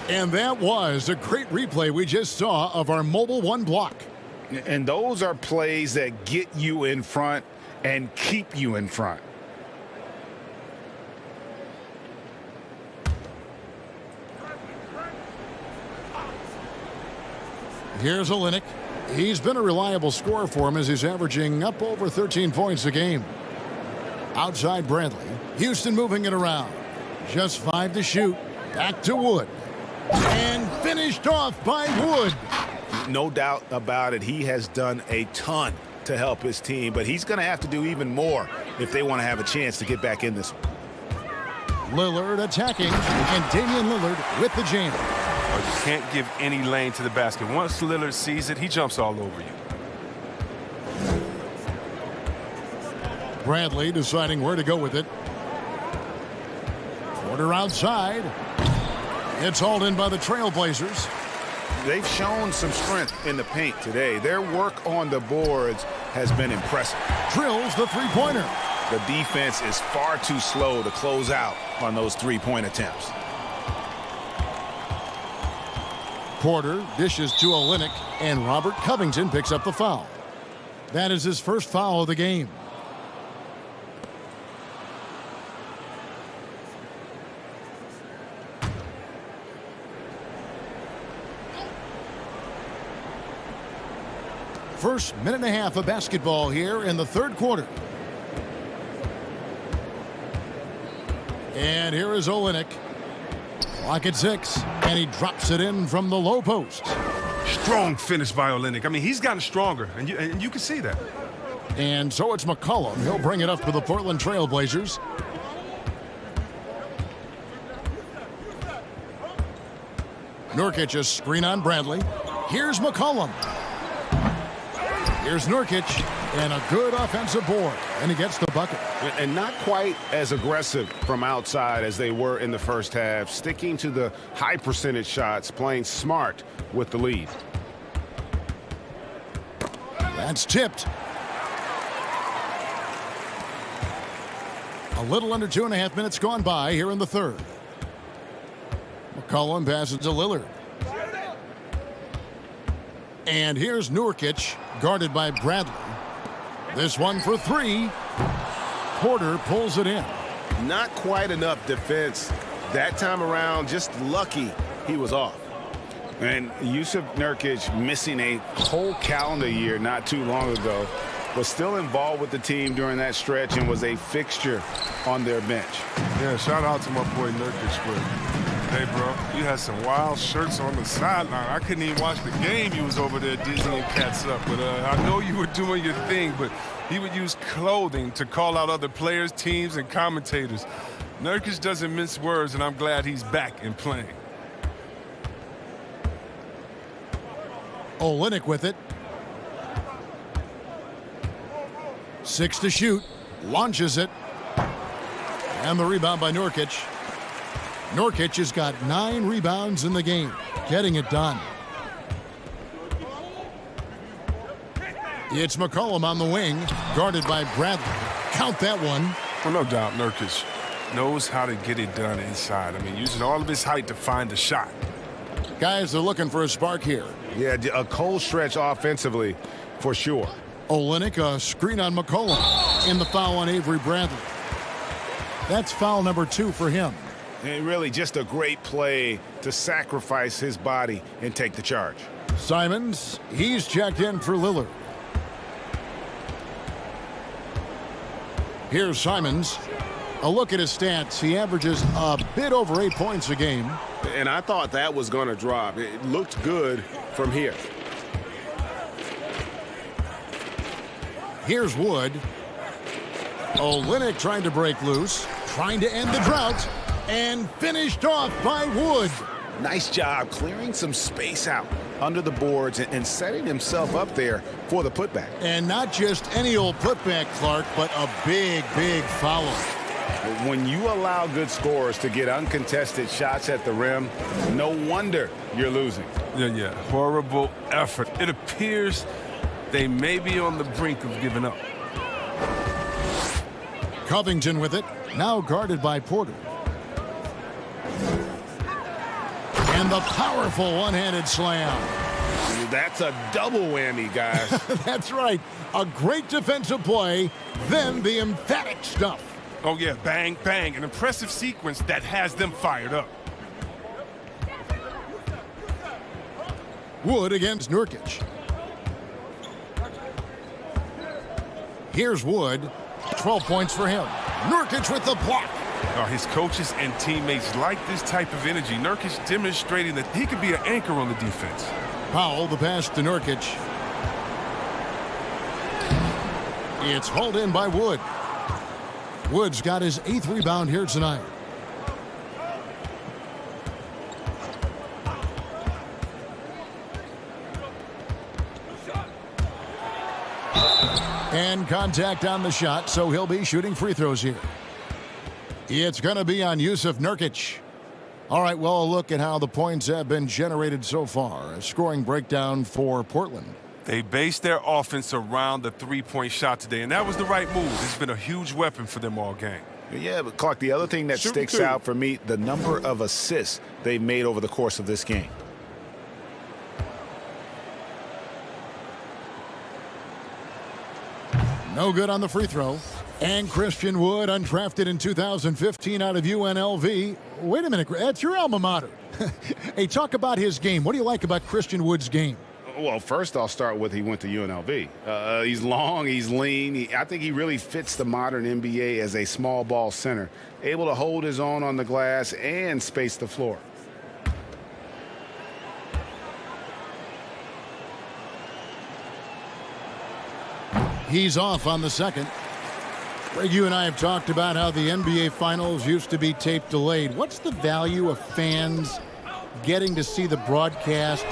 And that was a great replay we just saw of our Mobile One block. And those are plays that get you in front and keep you in front. Here's Olynyk. He's been a reliable scorer for him as he's averaging up over 13 points a game. Outside Bradley. Houston moving it around. Just 5 to shoot. Back to Wood. And finished off by Wood. No doubt about it. He has done a ton to help his team, but he's going to have to do even more if they want to have a chance to get back in this. Lillard attacking, and Damian Lillard with the jam. You can't give any lane to the basket. Once Lillard sees it, he jumps all over you. Bradley deciding where to go with it. Porter outside. It's hauled in by the Trailblazers. They've shown some strength in the paint today. Their work on the boards has been impressive. Drills the three-pointer. The defense is far too slow to close out on those three-point attempts. Porter dishes to Olynyk, and Robert Covington picks up the foul. That is his first foul of the game. First minute and a half of basketball here in the third quarter. And here is Olynyk. Clock at 6, and he drops it in from the low post. Strong finish by Olynyk. I mean, he's gotten stronger, and you can see that. And so it's McCollum. He'll bring it up for the Portland Trailblazers. Nurkic a screen on Bradley. Here's McCollum. Here's Nurkic, and a good offensive board, and he gets the bucket. And not quite as aggressive from outside as they were in the first half, sticking to the high percentage shots, playing smart with the lead. That's tipped. A little under 2.5 minutes gone by here in the third. McCollum passes to Lillard. And here's Nurkic, guarded by Bradley. This one for 3. Porter pulls it in. Not quite enough defense that time around. Just lucky he was off. And Yusuf Nurkic, missing a whole calendar year not too long ago, was still involved with the team during that stretch and was a fixture on their bench. Yeah, shout out to my boy Nurkic, but hey, bro, you had some wild shirts on the sideline. I couldn't even watch the game. You was over there dizzying cats up. But I know you were doing your thing, but he would use clothing to call out other players, teams, and commentators. Nurkic doesn't mince words, and I'm glad he's back and playing. Olynyk with it. 6 to shoot. Launches it. And the rebound by Nurkic. Nurkic has got 9 rebounds in the game, getting it done. It's McCollum on the wing, guarded by Bradley. Count that one. Well, no doubt Nurkic knows how to get it done inside. I mean, using all of his height to find the shot. Guys, they're looking for a spark here. Yeah, a cold stretch offensively for sure. Olynyk, a screen on McCollum, and the foul on Avery Bradley. That's foul number 2 for him. And really just a great play to sacrifice his body and take the charge. Simons, he's checked in for Lillard. Here's Simons. A look at his stats. He averages a bit over 8 points a game. And I thought that was going to drop. It looked good from here. Here's Wood. Olynyk trying to break loose, trying to end the drought, and finished off by Wood. Nice job clearing some space out under the boards and setting himself up there for the putback. And not just any old putback, Clark, but a big, big foul. When you allow good scorers to get uncontested shots at the rim, no wonder you're losing. Yeah. Horrible effort. It appears they may be on the brink of giving up. Covington with it, now guarded by Porter. And the powerful one-handed slam. That's a double whammy, guys. That's right. A great defensive play, then the emphatic stuff. Oh, yeah, bang, bang. An impressive sequence that has them fired up. Wood against Nurkic. Here's Wood. 12 points for him. Nurkic with the block. His coaches and teammates like this type of energy. Nurkic demonstrating that he could be an anchor on the defense. Powell, the pass to Nurkic. It's hauled in by Wood. Wood's got his 8th rebound here tonight. And contact on the shot, so he'll be shooting free throws here. It's going to be on Yusuf Nurkic. All right, well, a look at how the points have been generated so far. A scoring breakdown for Portland. They based their offense around the three-point shot today, and that was the right move. It's been a huge weapon for them all game. Yeah, but Clark, the other thing that sticks out for me, the number of assists they've made over the course of this game. No good on the free throw. And Christian Wood, undrafted in 2015 out of UNLV. Wait a minute, that's your alma mater. Hey, talk about his game. What do you like about Christian Wood's game? Well, first I'll start with he went to UNLV. He's long, he's lean. I think he really fits the modern NBA as a small ball center, able to hold his own on the glass and space the floor. He's off on the second. Greg, you and I have talked about how the NBA Finals used to be tape delayed. What's the value of fans getting to see the broadcast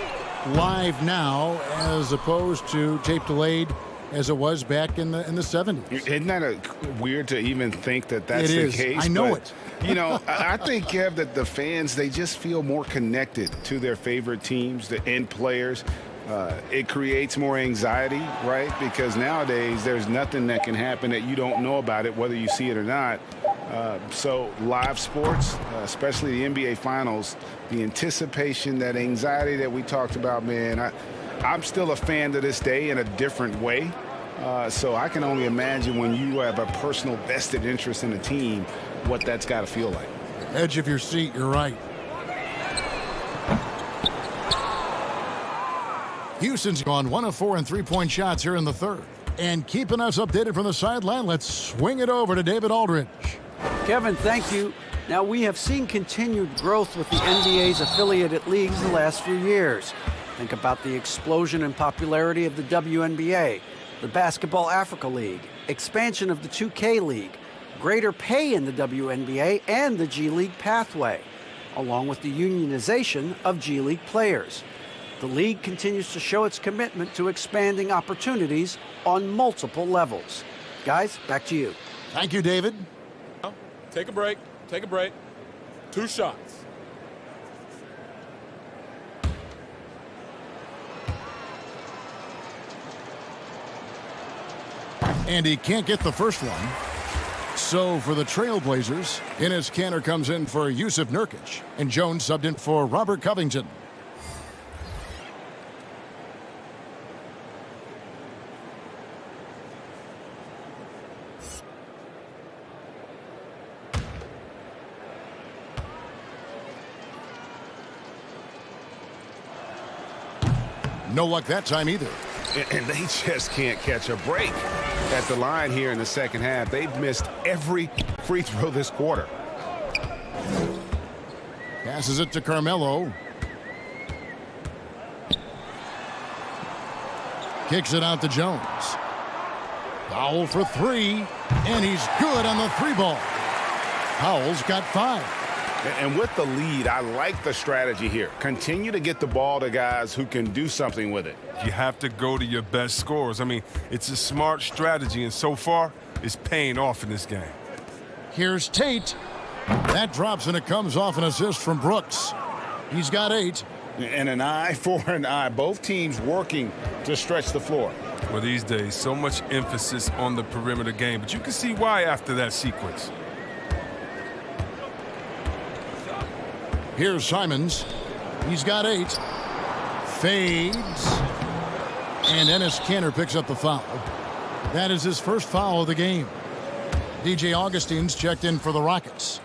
live now as opposed to tape delayed as it was back in the 70s? Isn't that weird to even think that that's the case? I know it. You know, I think, Kev, that the fans, they just feel more connected to their favorite teams and players. It creates more anxiety, right? Because nowadays there's nothing that can happen that you don't know about it, whether you see it or not. So live sports, especially the NBA Finals, the anticipation, that anxiety that we talked about, man, I'm still a fan to this day in a different way. So I can only imagine when you have a personal vested interest in a team, what that's got to feel like. Edge of your seat, you're right. Houston's gone 1 of 4 in three-point shots here in the third. And keeping us updated from the sideline, let's swing it over to David Aldridge. Kevin, thank you. Now, we have seen continued growth with the NBA's affiliated leagues the last few years. Think about the explosion in popularity of the WNBA, the Basketball Africa League, expansion of the 2K League, greater pay in the WNBA and the G League pathway, along with the unionization of G League players. The league continues to show its commitment to expanding opportunities on multiple levels. Guys, back to you. Thank you, David. Take a break. Take a break. 2 shots. And he can't get the first one. So for the Trailblazers, Enes Kanter comes in for Yusuf Nurkic, and Jones subbed in for Robert Covington. No luck that time either. And they just can't catch a break at the line here in the second half. They've missed every free throw this quarter. Passes it to Carmelo. Kicks it out to Jones. Powell for three, and he's good on the three ball. Powell's got 5. And with the lead, I like the strategy here. Continue to get the ball to guys who can do something with it. You have to go to your best scorers. I mean, it's a smart strategy, and so far, it's paying off in this game. Here's Tate. That drops, and it comes off an assist from Brooks. He's got 8. And an eye for an eye. Both teams working to stretch the floor. Well, these days, so much emphasis on the perimeter game, but you can see why after that sequence. Here's Simons. He's got 8. Fades. And Enes Kanter picks up the foul. That is his first foul of the game. DJ Augustine's checked in for the Rockets.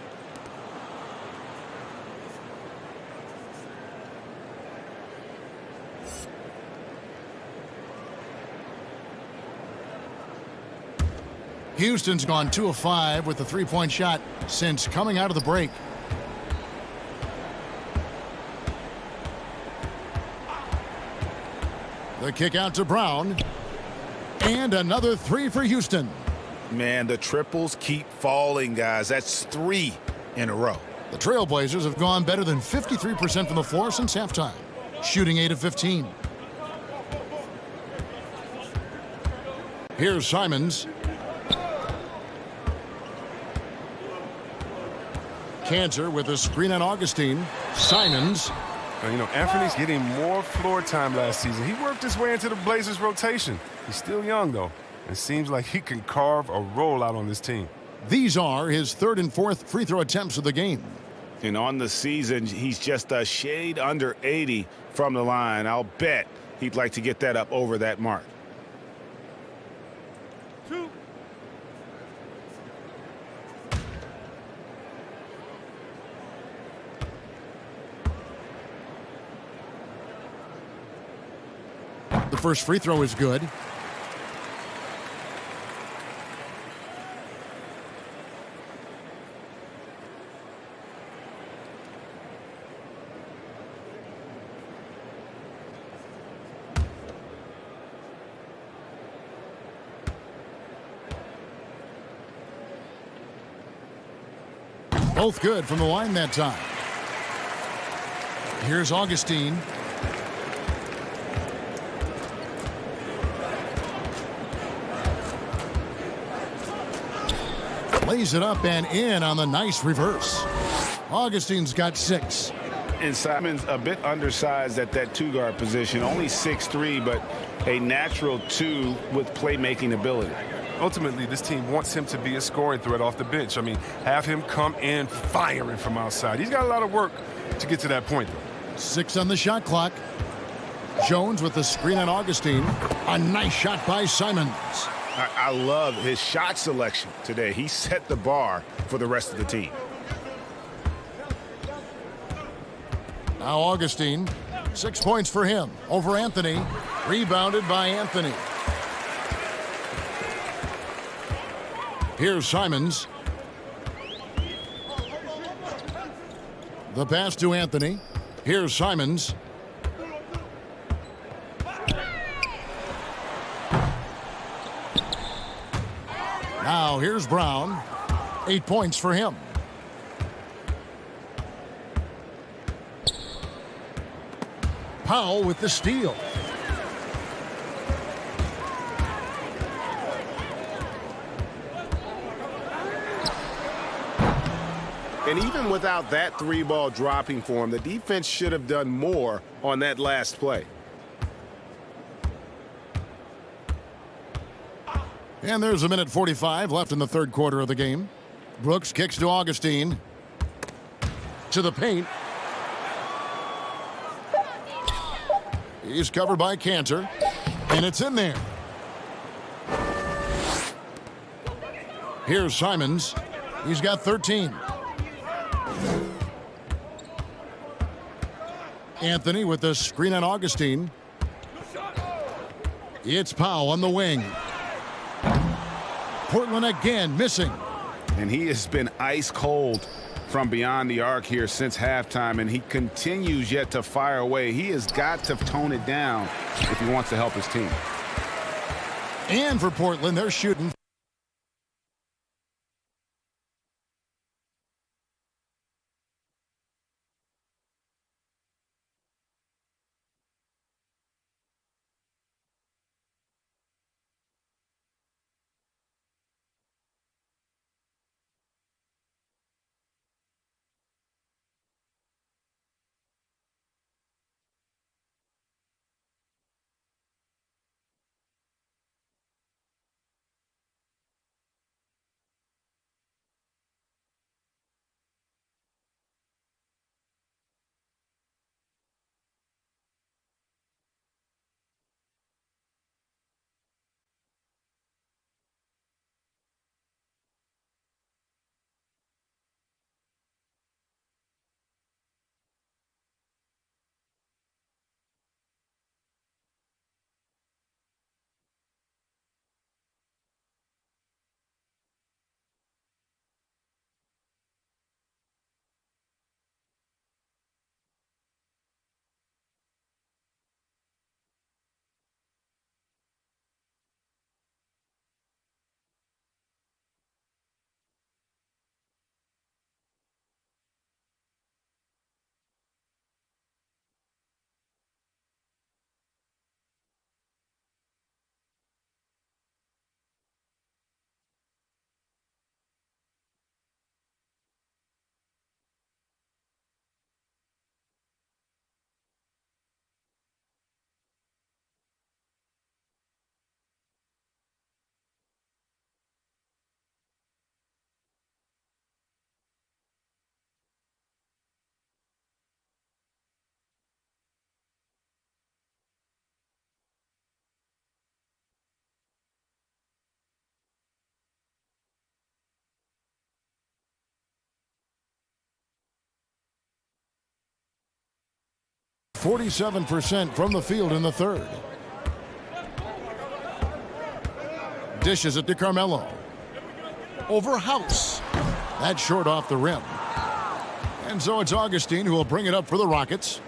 Houston's gone 2 of 5 with the three-point shot since coming out of the break. The kick out to Brown. And another 3 for Houston. Man, the triples keep falling, guys. That's 3 in a row. The Trailblazers have gone better than 53% from the floor since halftime, shooting 8 of 15. Here's Simons. Kanter with a screen on Augustine. Simons. Now, you know, Anthony's getting more floor time last season. He worked his way into the Blazers' rotation. He's still young, though. It seems like he can carve a rollout on this team. These are his 3rd and 4th free throw attempts of the game. And on the season, he's just a shade under 80 from the line. I'll bet he'd like to get that up over that mark. The first free throw is good. Both good from the line that time. Here's Augustine. Lays it up and in on the nice reverse. Augustine's got 6. And Simons a bit undersized at that 2-guard position. Only 6'3", but a natural 2 with playmaking ability. Ultimately, this team wants him to be a scoring threat off the bench. I mean, have him come in firing from outside. He's got a lot of work to get to that point, though. 6 on the shot clock. Jones with the screen on Augustine. A nice shot by Simons. I love his shot selection today. He set the bar for the rest of the team. Now Augustine, 6 points for him over Anthony. Rebounded by Anthony. Here's Simons. The pass to Anthony. Here's Simons. Now here's Brown. 8 points for him. Powell with the steal. And even without that 3-ball dropping for him, the defense should have done more on that last play. And there's a minute 45 left in the 3rd quarter of the game. Brooks kicks to Augustine. To the paint. He's covered by Kanter. And it's in there. Here's Simons. He's got 13. Anthony with the screen on Augustine. It's Powell on the wing. Portland again missing. And he has been ice cold from beyond the arc here since halftime, and he continues yet to fire away. He has got to tone it down if he wants to help his team. And for Portland, they're shooting. .47% from the field in the third. Dishes it to Carmelo. Over House. That's short off the rim. And so it's Augustine who will bring it up for the Rockets.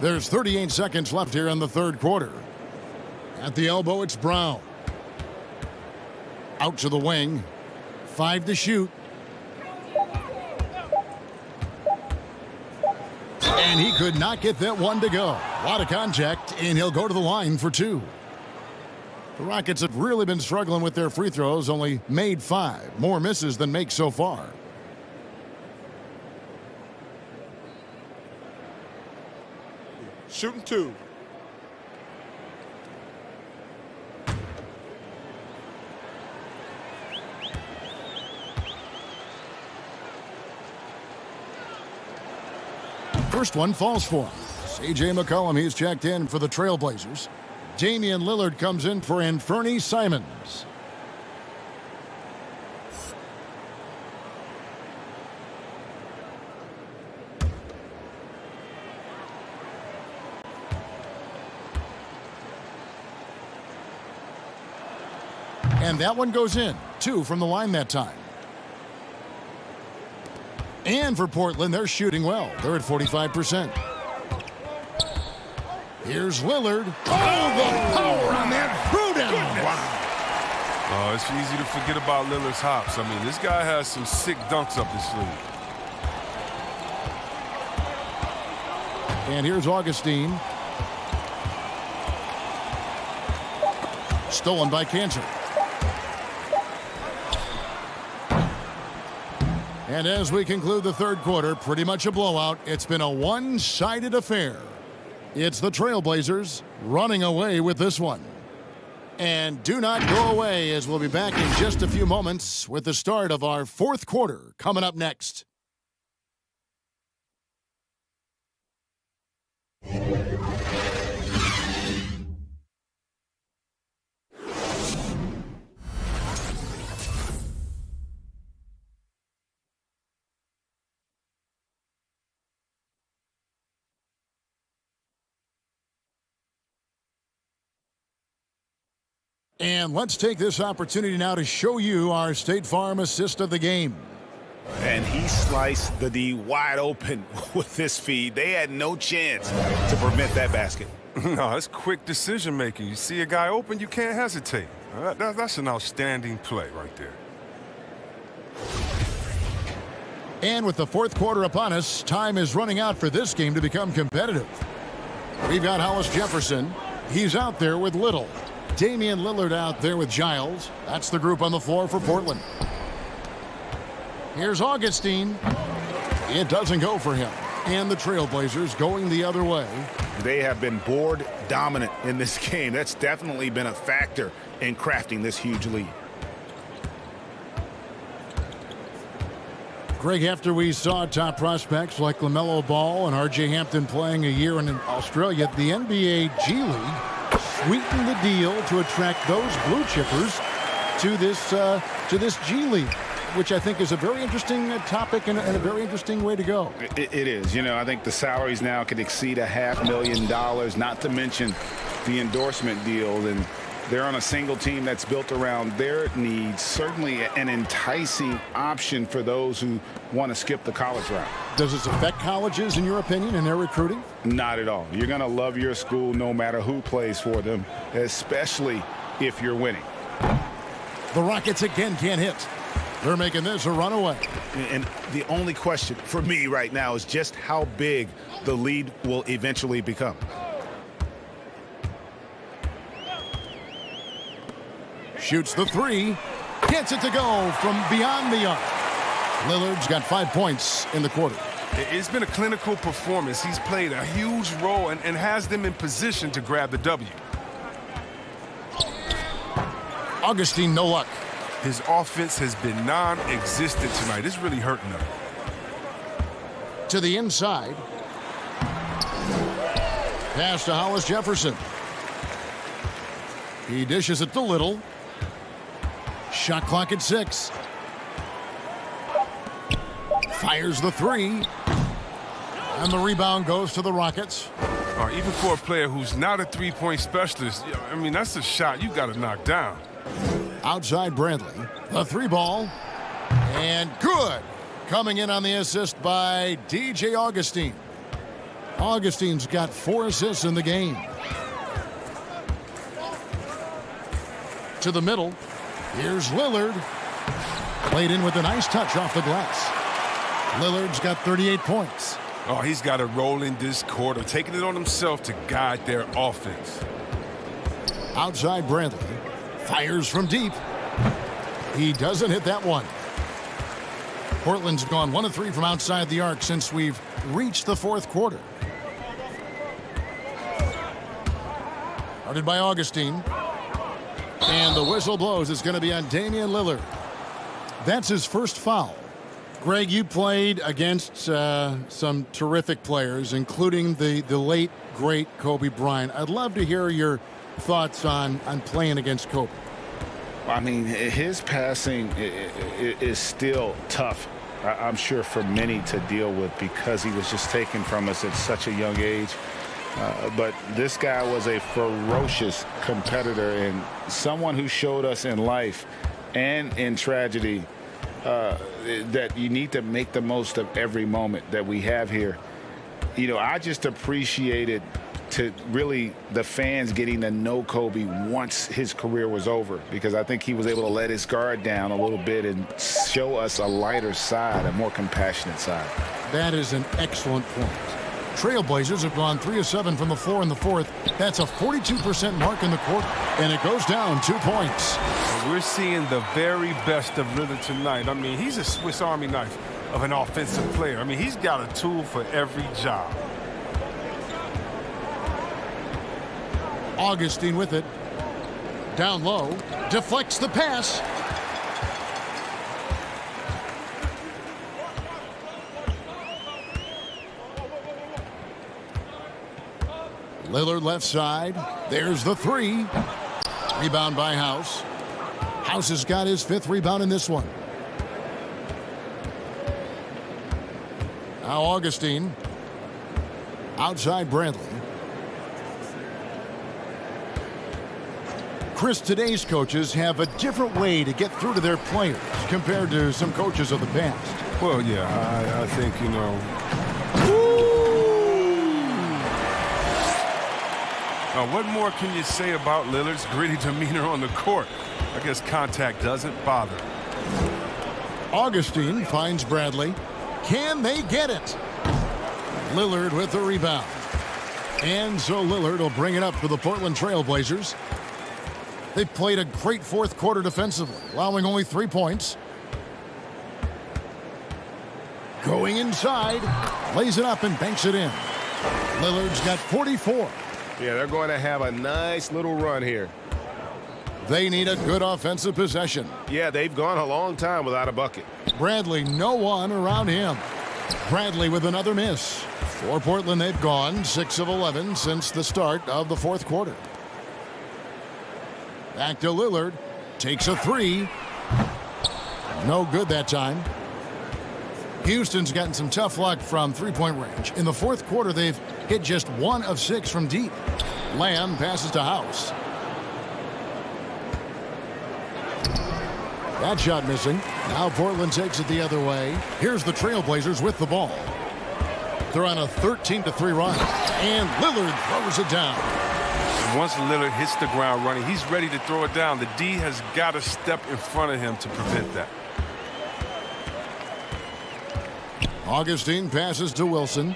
There's 38 seconds left here in the third quarter. At the elbow, it's Brown. Out to the wing. 5 to shoot. And he could not get that one to go. A lot of contact, and he'll go to the line for 2. The Rockets have really been struggling with their free throws, only made 5. More misses than makes so far. Shooting 2. First one falls for him. C.J. McCollum, he's checked in for the Trailblazers. Damian Lillard comes in for Anfernee Simons. And that one goes in. 2 from the line that time. And for Portland, they're shooting well. They're at 45%. Here's Lillard. Oh, the power on that throwdown. Wow. Oh, it's easy to forget about Lillard's hops. I mean, this guy has some sick dunks up his sleeve. And here's Augustine. Stolen by Cantor. And as we conclude the third quarter, pretty much a blowout. It's been a one-sided affair. It's the Trailblazers running away with this one. And do not go away, as we'll be back in just a few moments with the start of our fourth quarter coming up next. And let's take this opportunity now to show you our State Farm assist of the game. And he sliced the D wide open with this feed. They had no chance to prevent that basket. No, that's quick decision making. You see a guy open, you can't hesitate. That's an outstanding play right there. And with the fourth quarter upon us, time is running out for this game to become competitive. We've got Hollis Jefferson. He's out there with Little. Damian Lillard out there with Giles. That's the group on the floor for Portland. Here's Augustine. It doesn't go for him. And the Trailblazers going the other way. They have been board dominant in this game. That's definitely been a factor in crafting this huge lead. Greg, after we saw top prospects like LaMelo Ball and R.J. Hampton playing a year in Australia, the NBA G League sweetened the deal to attract those blue chippers to this G League, which I think is a very interesting topic and a very interesting way to go. It is. You know, I think the salaries now could exceed $500,000, not to mention the endorsement deal. And they're on a single team that's built around their needs. Certainly an enticing option for those who want to skip the college route. Does this affect colleges, in your opinion, in their recruiting? Not at all. You're going to love your school no matter who plays for them, especially if you're winning. The Rockets again can't hit. They're making this a runaway. And the only question for me right now is just how big the lead will eventually become. Shoots the three. Gets it to go from beyond the arc. Lillard's got 5 points in the quarter. It's been a clinical performance. He's played a huge role and has them in position to grab the W. Augustine, no luck. His offense has been non-existent tonight. It's really hurting him. To the inside. Pass to Hollis Jefferson. He dishes it to Little. Shot clock at 6. Fires the three. And the rebound goes to the Rockets. Even for a player who's not a three-point specialist, I mean, that's a shot you got to knock down. Outside Bradley. The three ball. And good. Coming in on the assist by DJ Augustine. Augustine's got 4 assists in the game. To the middle. Here's Lillard. Played in with a nice touch off the glass. Lillard's got 38 points. Oh, he's got to roll in this quarter, taking it on himself to guide their offense. Outside Bradley. Fires from deep. He doesn't hit that one. Portland's gone 1 of 3 from outside the arc since we've reached the fourth quarter. Guarded by Augustine. And the whistle blows. It's going to be on Damian Lillard. That's his first foul. Greg, you played against some terrific players, including the late, great Kobe Bryant. I'd love to hear your thoughts on playing against Kobe. I mean, his passing is still tough, I'm sure, for many to deal with because he was just taken from us at such a young age. But this guy was a ferocious competitor and someone who showed us in life and in tragedy that you need to make the most of every moment that we have here. You know, I just appreciated to really the fans getting to know Kobe once his career was over, because I think he was able to let his guard down a little bit and show us a lighter side, a more compassionate side. That is an excellent point. Trailblazers have gone 3 of 7 from the floor in the fourth. That's a 42% mark in the quarter, and it goes down 2 points. We're seeing the very best of Lillard tonight. I mean, he's a Swiss Army knife of an offensive player. I mean, he's got a tool for every job. Augustine with it. Down low. Deflects the pass. Lillard left side. There's the three. Rebound by House. House has got his 5th rebound in this one. Now Augustine. Outside Bradley. Chris, today's coaches have a different way to get through to their players compared to some coaches of the past. Well, yeah, I think, you know. What more can you say about Lillard's gritty demeanor on the court? I guess contact doesn't bother. Augustine finds Bradley. Can they get it? Lillard with the rebound. And so Lillard will bring it up for the Portland Trail Blazers. They played a great fourth quarter defensively, allowing only 3 points. Going inside, lays it up and banks it in. Lillard's got 44. Yeah, they're going to have a nice little run here. They need a good offensive possession. Yeah, they've gone a long time without a bucket. Bradley, no one around him. Bradley with another miss. For Portland, they've gone 6 of 11 since the start of the fourth quarter. Back to Lillard. Takes a 3. No good that time. Houston's gotten some tough luck from three-point range. In the fourth quarter, they've hit just 1 of 6 from deep. Lamb passes to House. That shot missing. Now Portland takes it the other way. Here's the Trailblazers with the ball. They're on a 13-3 run. And Lillard throws it down. And once Lillard hits the ground running, he's ready to throw it down. The D has got to step in front of him to prevent that. Augustine passes to Wilson.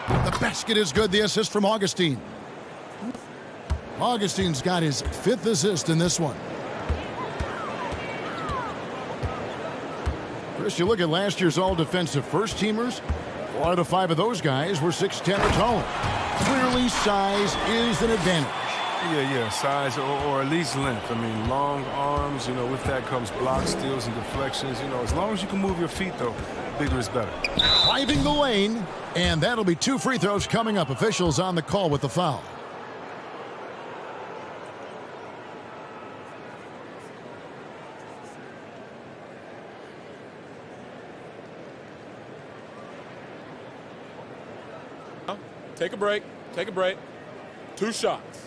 The basket is good. The assist from Augustine. Augustine's got his 5th assist in this one. Chris, you look at last year's all-defensive first-teamers. 4 out of 5 of those guys were 6'10" or taller. Clearly, size is an advantage. Yeah, size or at least length. I mean, long arms, you know, with that comes block steals and deflections. You know, as long as you can move your feet, though, bigger is better. Driving the lane, and that'll be 2 free throws coming up. Officials on the call with the foul. Take a break. Take a break. 2 shots.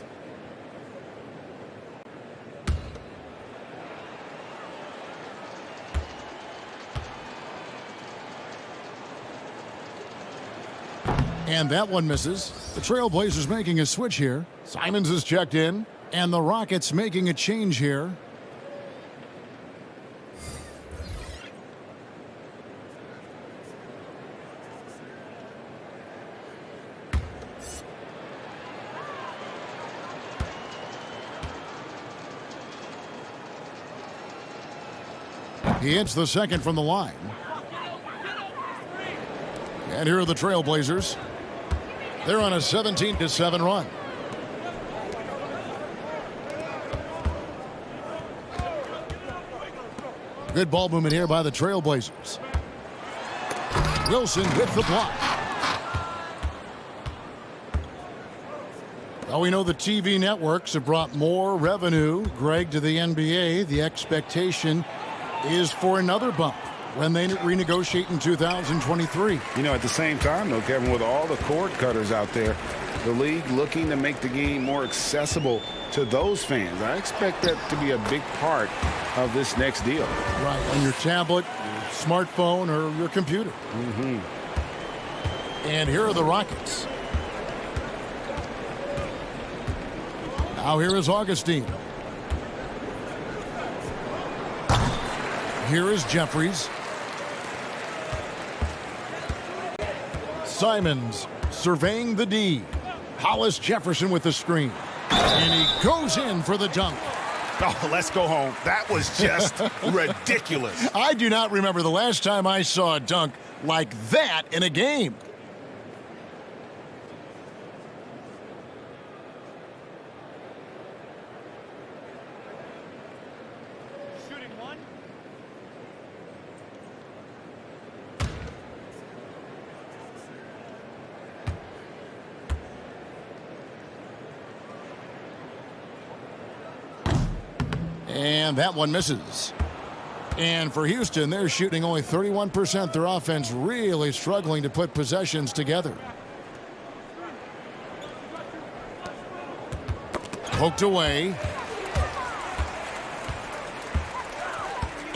And that one misses. The Trailblazers making a switch here. Simons is checked in. And the Rockets making a change here. He hits the second from the line. And here are the Trailblazers. They're on a 17-7 run. Good ball movement here by the Trailblazers. Wilson with the block. Well, we know the TV networks have brought more revenue, Greg, to the NBA. The expectation is for another bump when they renegotiate in 2023. You know, at the same time, though, Kevin, with all the cord cutters out there, the league looking to make the game more accessible to those fans. I expect that to be a big part of this next deal. Right, on your tablet, your smartphone, or your computer. And here are the Rockets. Now here is Augustine. Here is Jeffries. Simons surveying the D. Hollis Jefferson with the screen. And he goes in for the dunk. Oh, let's go home. That was just ridiculous. I do not remember the last time I saw a dunk like that in a game. And that one misses. And for Houston, they're shooting only 31%. Their offense really struggling to put possessions together. Poked away.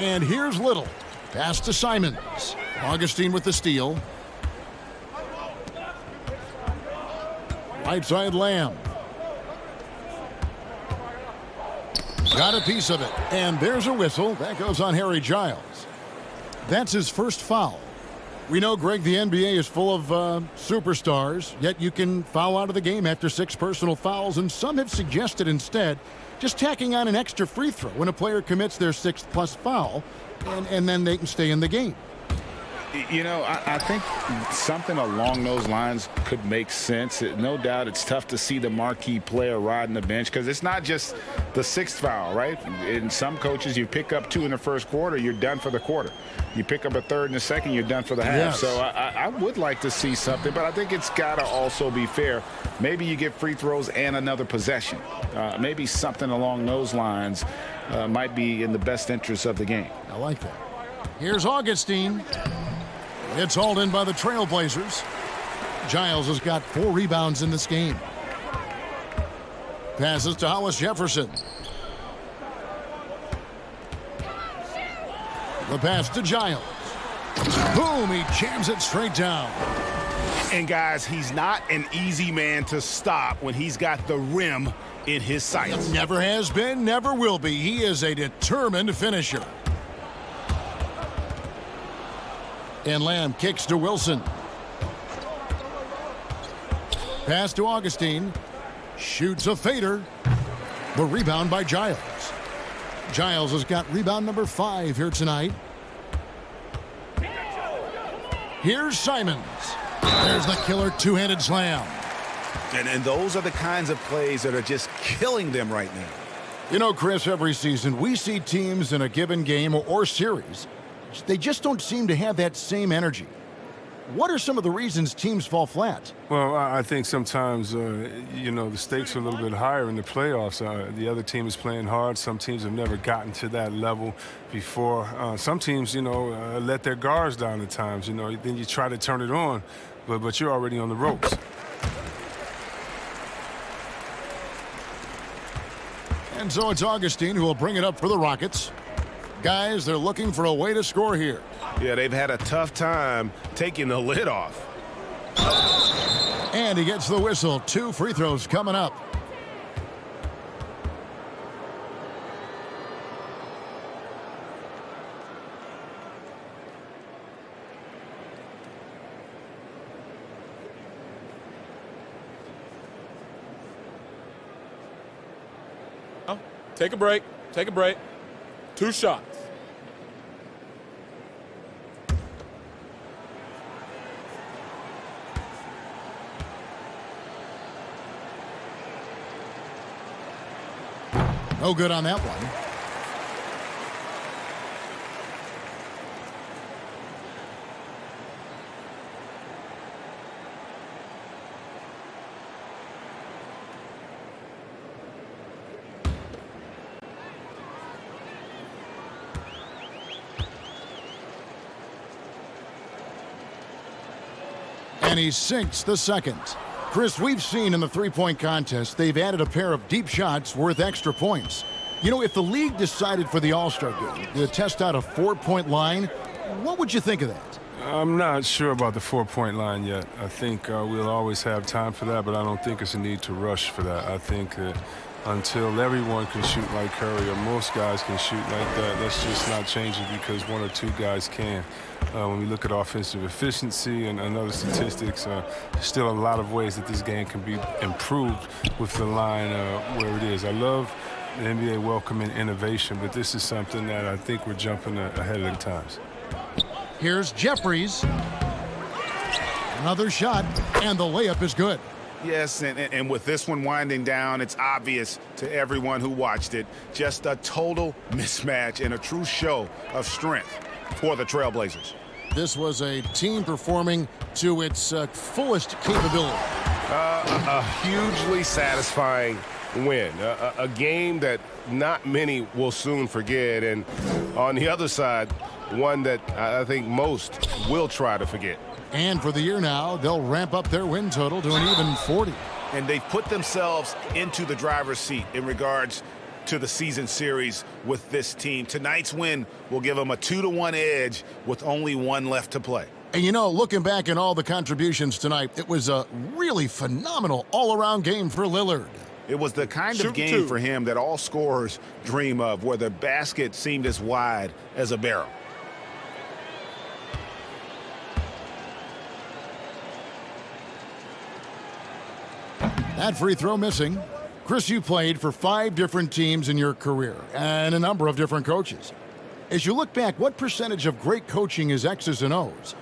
And here's Little. Pass to Simons. Augustine with the steal. Right side Lamb. Got a piece of it. And there's a whistle. That goes on Harry Giles. That's his first foul. We know, Greg, the NBA is full of superstars, yet you can foul out of the game after 6 personal fouls, and some have suggested instead just tacking on an extra free throw when a player commits their 6th+ foul, and then they can stay in the game. You know, I think something along those lines could make sense. No doubt it's tough to see the marquee player riding the bench because it's not just the 6th foul, right? In some coaches, you pick up 2 in the first quarter, you're done for the quarter. You pick up a 3rd in the second, you're done for the half. Yes. So I would like to see something, but I think it's got to also be fair. Maybe you get free throws and another possession. Maybe something along those lines might be in the best interest of the game. I like that. Here's Augustine. It's hauled in by the Trailblazers. Giles has got 4 rebounds in this game. Passes to Hollis Jefferson. The pass to Giles. Boom, he jams it straight down. And guys, he's not an easy man to stop when he's got the rim in his sights. Never has been, never will be. He is a determined finisher. And Lamb kicks to Wilson. Pass to Augustine. Shoots a fader. The rebound by Giles. Giles has got rebound number 5 here tonight. Here's Simons. There's the killer 2-handed slam. And those are the kinds of plays that are just killing them right now. You know, Chris, every season we see teams in a given game or series, they just don't seem to have that same energy. What are some of the reasons teams fall flat? Well, I think sometimes, the stakes are a little bit higher in the playoffs. The other team is playing hard. Some teams have never gotten to that level before. Some teams, let their guards down at times. Then you try to turn it on, but you're already on the ropes. And so it's Augustine who will bring it up for the Rockets. Guys, they're looking for a way to score here. Yeah, they've had a tough time taking the lid off. And he gets the whistle. 2 free throws coming up. Take a break. Take a break. 2 shots. No good on that one. And he sinks the second. Chris, we've seen in the three-point contest, they've added a pair of deep shots worth extra points. If the league decided for the All-Star game to test out a 4-point line, what would you think of that? I'm not sure about the 4-point line yet. I think we'll always have time for that, but I don't think it's a need to rush for that. I think that until everyone can shoot like Curry or most guys can shoot like that, that's just not changing because 1 or 2 guys can. When we look at offensive efficiency and other statistics, there's still a lot of ways that this game can be improved with the line where it is. I love the NBA welcoming innovation, but this is something that I think we're jumping ahead of the times. Here's Jeffries. Another shot, and the layup is good. Yes, and with this one winding down, it's obvious to everyone who watched it. Just a total mismatch and a true show of strength for the Trailblazers. This was a team performing to its fullest capability. A hugely satisfying win. A game that not many will soon forget. And on the other side, one that I think most will try to forget. And for the year now, they'll ramp up their win total to an even 40. And they've put themselves into the driver's seat in regards to the season series with this team. Tonight's win will give them a 2-1 edge with only one left to play. And you know, looking back at all the contributions tonight, it was a really phenomenal all-around game for Lillard. It was the kind of game for him that all scorers dream of, where the basket seemed as wide as a barrel. That free throw missing. Chris, you played for 5 different teams in your career and a number of different coaches. As you look back, what percentage of great coaching is X's and O's?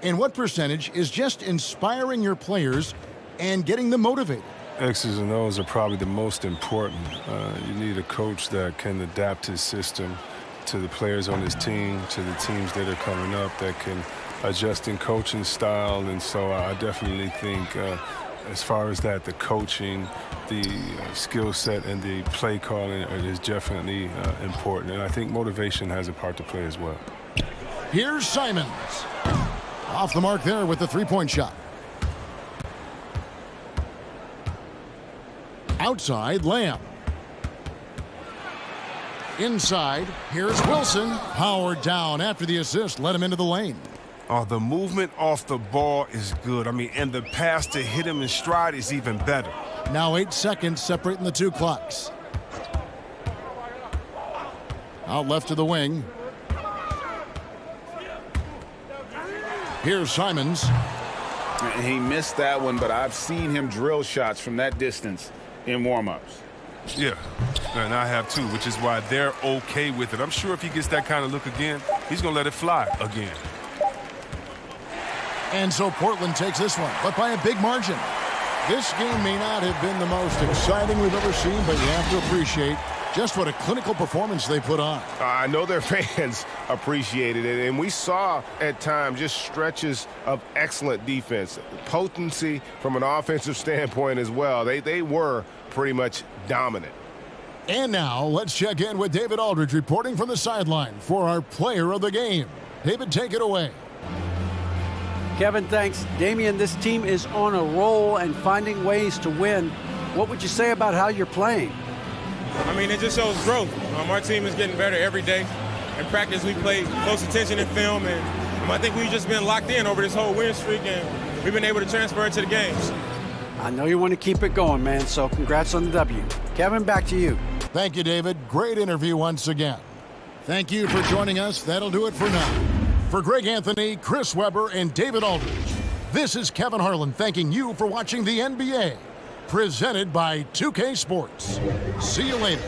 And what percentage is just inspiring your players and getting them motivated? X's and O's are probably the most important. You need a coach that can adapt his system to the players on his team, to the teams that are coming up, that can adjust in coaching style. And so I definitely think as far as that, the coaching, the skill set, and the play calling is definitely important. And I think motivation has a part to play as well. Here's Simons. Off the mark there with the three-point shot. Outside, Lamb. Inside, here's Wilson. Powered down after the assist, let him into the lane. Oh, the movement off the ball is good. I mean, and the pass to hit him in stride is even better. Now 8 seconds separating the two clocks. Out left to the wing. Here's Simons. He missed that one, but I've seen him drill shots from that distance in warm-ups. Yeah, and I have too, which is why they're okay with it. I'm sure if he gets that kind of look again, he's going to let it fly again. And so Portland takes this one, but by a big margin. This game may not have been the most exciting we've ever seen, but you have to appreciate just what a clinical performance they put on. I know their fans appreciated it, and we saw at times just stretches of excellent defense, potency from an offensive standpoint as well. They were pretty much dominant. And now let's check in with David Aldridge reporting from the sideline for our player of the game. David, take it away. Kevin, thanks. Damian, this team is on a roll and finding ways to win. What would you say about how you're playing? I mean, it just shows growth. Our team is getting better every day. In practice, we play close attention in film, and I think we've just been locked in over this whole win streak, and we've been able to transfer it to the games. I know you want to keep it going, man, so congrats on the W. Kevin, back to you. Thank you, David. Great interview once again. Thank you for joining us. That'll do it for now. For Greg Anthony, Chris Webber, and David Aldridge, this is Kevin Harlan thanking you for watching the NBA, presented by 2K Sports. See you later.